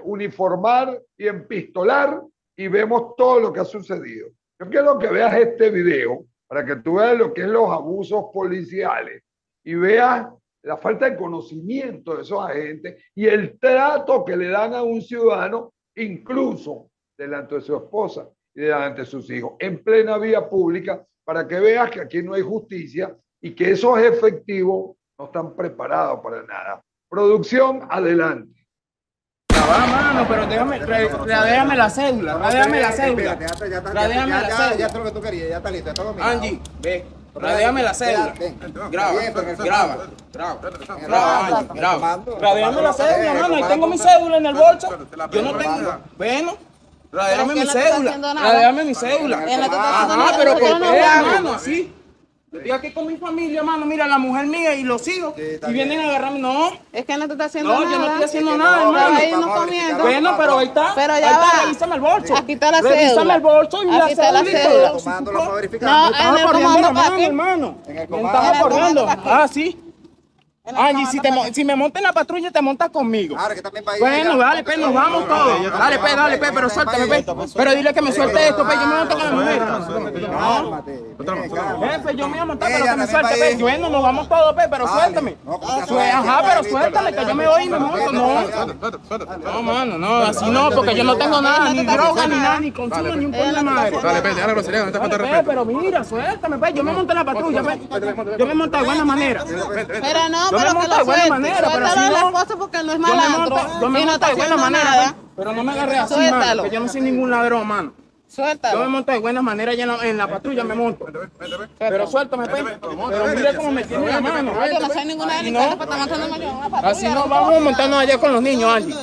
uniformar y empistolar, y vemos todo lo que ha sucedido. Yo quiero que veas este video para que tú veas lo que es los abusos policiales y veas la falta de conocimiento de esos agentes y el trato que le dan a un ciudadano, incluso delante de su esposa y delante de sus hijos, en plena vía pública, para que veas que aquí no hay justicia y que esos efectivos no están preparados para nada. Producción, adelante. Ya va, mano, pero déjame la cédula, déjame la cédula. Ya es lo que tú querías, ya está listo, está dominado. Angie, ve, déjame la cédula. Graba, déjame la cédula, mano, ahí tengo mi cédula en el bolso. Yo no tengo, bueno. Déjame mi cédula, Ajá, pero ¿por qué, hermano? Así. Estoy aquí con mi familia, hermano. Mira, la mujer mía y los hijos. Y vienen a agarrarme. No. Es que no te está haciendo nada. No, yo no estoy haciendo nada, hermano. Ahí no comiendo. Bueno, pero ahí está. Pero ya va. Revísame el bolso. Aquí está la cédula. Revísame el bolso y la cédula. No, en el comando para aquí. Hermano. Me están acordando. Ah, sí. Angie, si me montas en la patrulla, te montas conmigo. Bueno, dale, pe, nos vamos todos. Dale, pe, pero suéltame, pe. Pero dile que me suelte esto, pe, yo me monto con la mujer. Jefe, yo me voy a montar, pero que me suelte, pe. Bueno, nos vamos todos, pe, pero suéltame. Ajá, pero suéltame, que yo me voy y me monto, no. No, mano, no, así no, porque yo no tengo nada, ni droga, ni nada, ni consumo, ni un pollo de madre. Dale, pe, deja la grosería, no te falta respeto. Pero mira, suéltame, pe, yo me monto en la patrulla, pe. Yo me monto de buena manera. Pero no, yo pero me monto de buena manera, pero así no. no. Porque no es malandro. Yo me monto de buena manera, pero no me agarré así, mano, que yo no soy ningún ladrón, mano. Suéltalo. Yo me monto de buena manera ya en la patrulla, me monto. Pero suéltame, pe. Pero mira cómo me tiene la mano. Yo no soy ninguna delincuente para estar montándome en una patrulla. Así no, vamos a montarnos allá con los niños, Angie.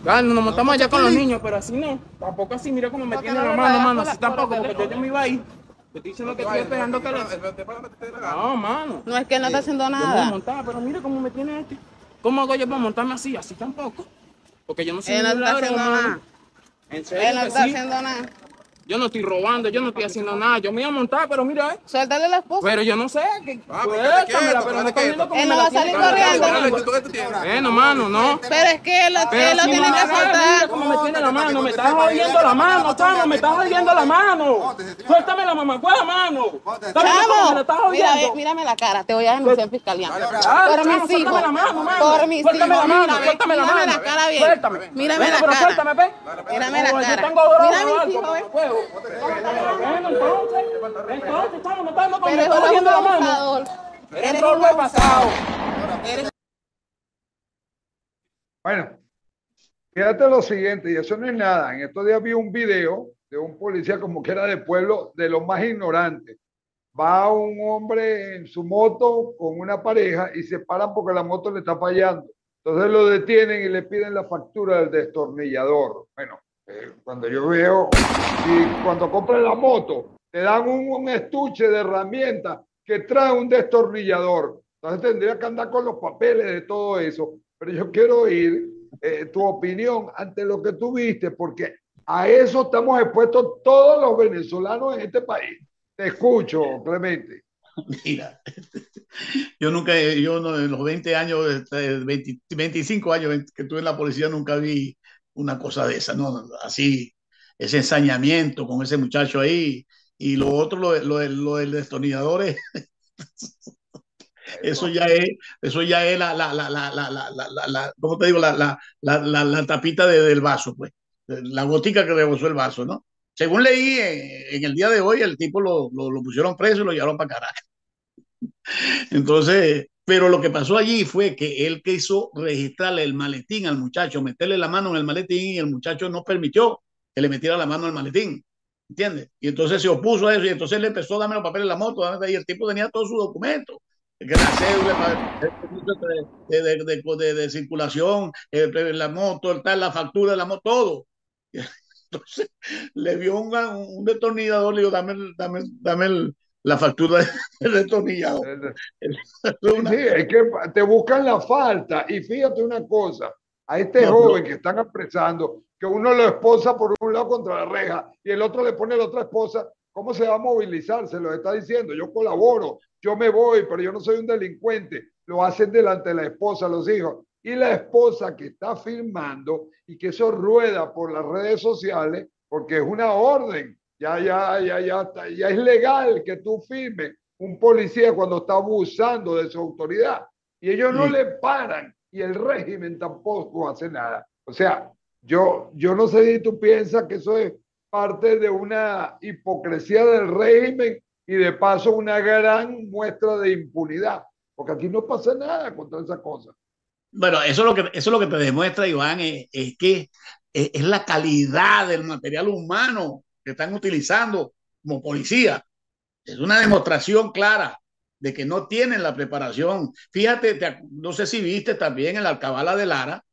Claro, nos montamos allá con los niños, pero así no. Tampoco así, mira cómo me tiene la mano, mano. Así tampoco, porque yo me iba ahí. Te estoy diciendo que estoy esperando que No, mano. No es que no está haciendo Yo me nada. montaba, pero mira cómo me tiene este. ¿Cómo hago yo para montarme así? Así tampoco. Porque yo no soy Él no ningún está ladrón, haciendo mano. nada. En serio Él no que está sí. haciendo nada. Yo no estoy robando, yo no estoy haciendo nada. Yo me iba a montar, pero mira, Suéltale la esposa. Pero yo no sé. Suéltamela, pero no estoy viendo cómo Él me no va la a salir tiene. corriendo. Bueno, mano, no. Pero es que él lo Pero si tiene no que me agarra, mira soltar. cómo me tiene la mano, me estás jodiendo la mano, chamo, me estás jodiendo la mano. Suéltame la mamá, ¿cuál mano? ¿Estás viendo cómo me la estás Chamo, jodiendo? mírame la cara, te voy a denunciar en fiscalía. Claro, Por chamo, mis hijos. suéltame la mano, mano. Por mis Suéltame hijos. la mano, Mírame, suéltame la mírame mano. la cara bien. Suéltame. Mírame Bueno, la pero cara. suéltame, pe. Mírame la Yo cara. tengo droga Mira o mis algo, hijos, no puedo. Bueno, entonces, chamo, me estás dando con Pero me es estás un jodiendo la mano. abusador. Eres un rollo pasado. Bueno, fíjate lo siguiente, y eso no es nada. En estos días vi un video de un policía como que era de pueblo, de los más ignorantes. Va un hombre en su moto con una pareja y se paran porque la moto le está fallando. Entonces lo detienen y le piden la factura del destornillador. Bueno, cuando yo veo, y cuando compran la moto, te dan un estuche de herramientas que trae un destornillador. Entonces tendría que andar con los papeles de todo eso. Pero yo quiero oír tu opinión ante lo que tú viste, porque a eso estamos expuestos todos los venezolanos en este país. Te escucho, Clemente. Mira, yo en los 20 años, 25 años que estuve en la policía, nunca vi una cosa de esa, ¿no? Así, ese ensañamiento con ese muchacho ahí. Y lo otro, lo del destornillador, eso ya es ¿cómo te digo? La tapita del vaso, pues, la gotica que rebosó el vaso, ¿no? Según leí en el día de hoy, el tipo lo pusieron preso y lo llevaron para Caracas. Entonces, pero lo que pasó allí fue que él quiso registrarle el maletín al muchacho, meterle la mano en el maletín y el muchacho no permitió que le metiera la mano en el maletín. ¿Entiendes? Y entonces se opuso a eso y entonces él empezó a darme los papeles de la moto y el tipo tenía todos sus documentos, que la cédula de circulación, la moto, la factura de la moto, todo. Entonces le vio un destornillador, le dijo, dame la factura del destornillador. Sí, es que te buscan la falta. Y fíjate una cosa, a este joven que están apresando, que uno lo esposa por un lado contra la reja y el otro le pone a la otra esposa, ¿cómo se va a movilizar? Se lo está diciendo, yo colaboro, yo me voy, pero yo no soy un delincuente. Lo hacen delante de la esposa, los hijos. Y la esposa que está filmando y que eso rueda por las redes sociales, porque es una orden, ya es legal que tú filmes un policía cuando está abusando de su autoridad. Y ellos no le paran y el régimen tampoco hace nada. O sea, yo no sé si tú piensas que eso es parte de una hipocresía del régimen y de paso una gran muestra de impunidad, porque aquí no pasa nada contra esa cosa. Bueno, eso es lo que te demuestra, Iván, es que es la calidad del material humano que están utilizando como policía. Es una demostración clara de que no tienen la preparación. Fíjate, no sé si viste también en la Alcabala de Lara,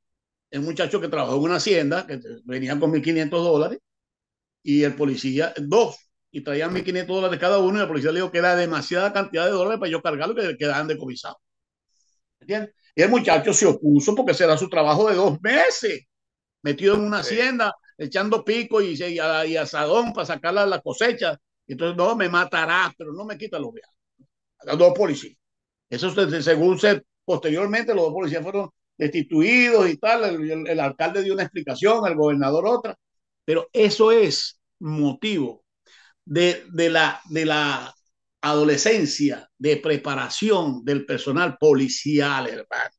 el muchacho que trabajó en una hacienda, que venía con $1.500, y el policía, dos, y traían $1.500 cada uno, y el policía le dijo que era demasiada cantidad de dólares para yo cargarlo y que quedaban decomisados. ¿Entiendes? Y el muchacho se opuso porque será su trabajo de 2 meses, metido en una hacienda, echando pico y asadón para sacar la cosecha. Entonces, no, me matarás, pero no me quita los viajes. Los 2 policías. Eso, según posteriormente, los 2 policías fueron destituidos y tal. El alcalde dio una explicación, el gobernador otra. Pero eso es motivo de la adolescencia, de preparación del personal policial, hermano.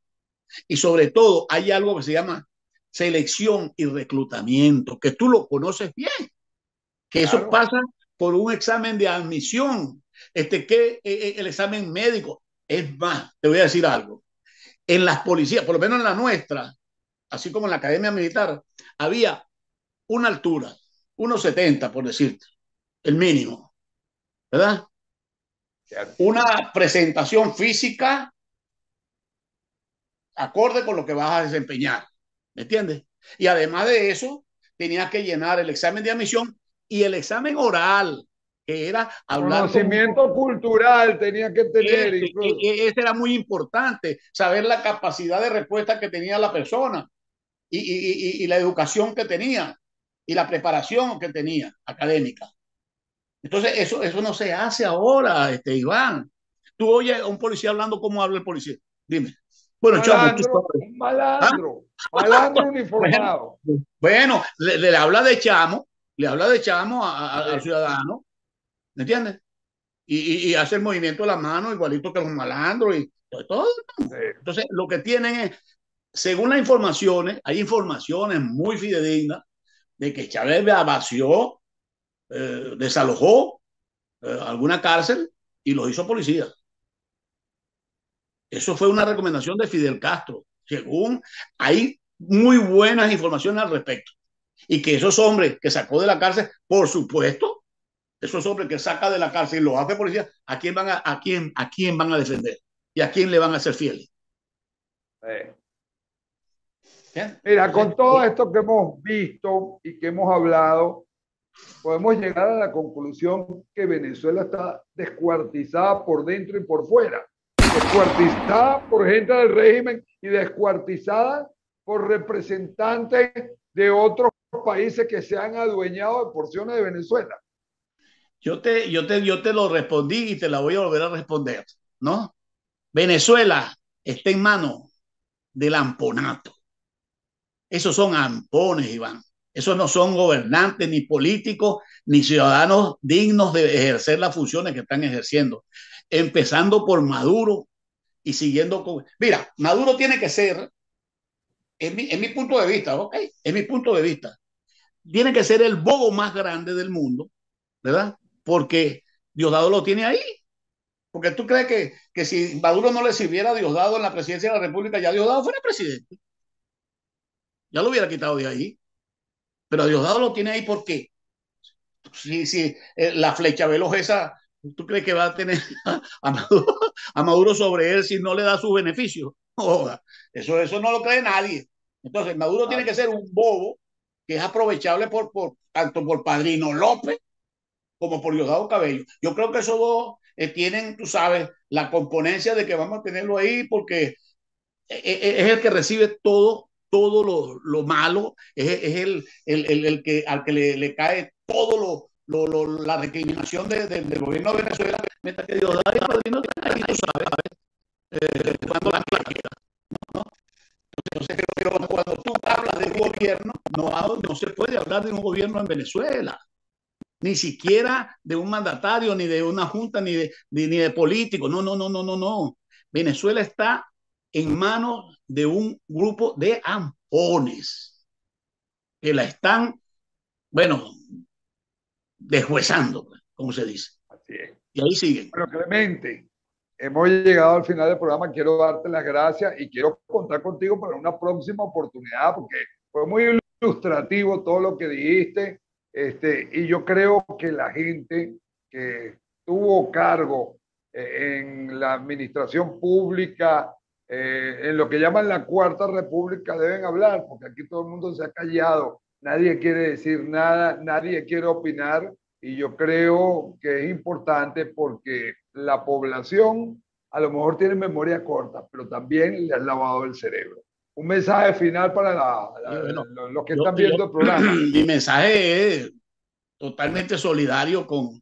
Y sobre todo, hay algo que se llama selección y reclutamiento, que tú lo conoces bien, que claro, eso pasa por un examen de admisión, el examen médico. Es más, te voy a decir algo, en las policías, por lo menos en la nuestra, así como en la academia militar, había una altura, 1,70 por decirte, el mínimo, ¿verdad? Una presentación física acorde con lo que vas a desempeñar, ¿me entiendes? Y además de eso, tenías que llenar el examen de admisión y el examen oral, que era hablar. Conocimiento cultural tenía que tener. Ese era muy importante, saber la capacidad de respuesta que tenía la persona y la educación que tenía y la preparación que tenía académica. Entonces, eso no se hace ahora, Iván. Tú oyes a un policía hablando como habla el policía. Dime. Bueno, malandro, un malandro, malandro uniformado. Bueno, le habla de chamo, al ciudadano, ¿me entiendes? Y hace el movimiento de la mano igualito que los malandros y todo. Entonces, lo que tienen es, según las informaciones, hay informaciones muy fidedignas de que Chávez vació, desalojó alguna cárcel y los hizo policía. Eso fue una recomendación de Fidel Castro, según hay muy buenas informaciones al respecto. Y que esos hombres que sacó de la cárcel, por supuesto, esos hombres que saca de la cárcel y los hace policía, ¿a quién van a defender? ¿Y a quién le van a ser fieles? Mira, con todo esto que hemos visto y que hemos hablado, podemos llegar a la conclusión que Venezuela está descuartizada por dentro y por fuera. Descuartizada por gente del régimen y descuartizada por representantes de otros países que se han adueñado de porciones de Venezuela. Yo te lo respondí y te la voy a volver a responder, ¿no? Venezuela está en manos del amponato. Esos son ampones, Iván. Esos no son gobernantes, ni políticos, ni ciudadanos dignos de ejercer las funciones que están ejerciendo. Empezando por Maduro y siguiendo con... Mira, Maduro tiene que ser, en mi punto de vista, ¿ok? En mi punto de vista, tiene que ser el bobo más grande del mundo, ¿verdad? Porque Diosdado lo tiene ahí. Porque tú crees que si Maduro no le sirviera a Diosdado en la presidencia de la República, ya Diosdado fuera presidente. Ya lo hubiera quitado de ahí. Pero Diosdado lo tiene ahí porque si la flecha veloz esa, ¿tú crees que va a tener a Maduro sobre él si no le da sus beneficios? Eso no lo cree nadie. Entonces, Maduro tiene que ser un bobo que es aprovechable tanto por Padrino López como por Diosdado Cabello. Yo creo que esos dos tienen, tú sabes, la componencia de que vamos a tenerlo ahí porque es el que recibe todo lo malo, es el que al que le cae todo la recriminación del gobierno de Venezuela, mientras que Diosdado y Padrino están ahí, tú sabes, cuando la plaqueta, ¿no? Entonces, pero cuando tú hablas de gobierno, no se puede hablar de un gobierno en Venezuela, ni siquiera de un mandatario, ni de una junta, ni de políticos. No. Venezuela está en manos de un grupo de ampones que la están, bueno, deshuesando, como se dice. Así es. Y ahí siguen. Bueno, Clemente, hemos llegado al final del programa. Quiero darte las gracias y quiero contar contigo para una próxima oportunidad porque fue muy ilustrativo todo lo que dijiste. Y yo creo que la gente que tuvo cargo en la administración pública, en lo que llaman la Cuarta República, deben hablar, porque aquí todo el mundo se ha callado, nadie quiere decir nada, nadie quiere opinar, y yo creo que es importante porque la población a lo mejor tiene memoria corta, pero también le has lavado el cerebro. Un mensaje final para los que están viendo el programa. Mi mensaje es totalmente solidario con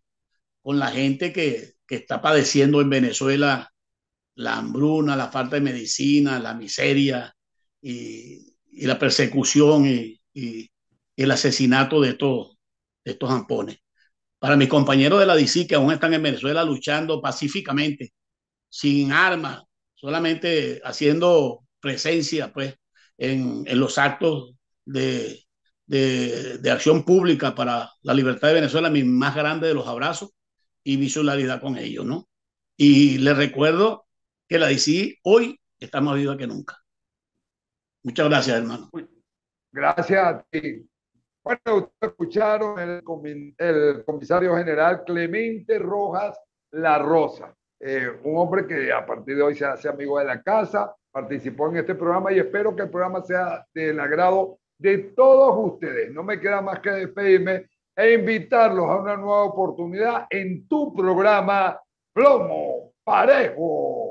la gente que está padeciendo en Venezuela la hambruna, la falta de medicina, la miseria y la persecución y el asesinato de estos ampones. Para mis compañeros de la DC que aún están en Venezuela luchando pacíficamente, sin armas, solamente haciendo presencia pues, en los actos de acción pública para la libertad de Venezuela, mi más grande de los abrazos y mi solidaridad con ellos, ¿no? Y les recuerdo que la DC hoy está más viva que nunca. Muchas gracias, hermano. Gracias a ti. Bueno, ustedes escucharon el comisario general Clemente Rojas La Rosa, un hombre que a partir de hoy se hace amigo de la casa, participó en este programa y espero que el programa sea del agrado de todos ustedes. No me queda más que despedirme e invitarlos a una nueva oportunidad en tu programa Plomo Parejo.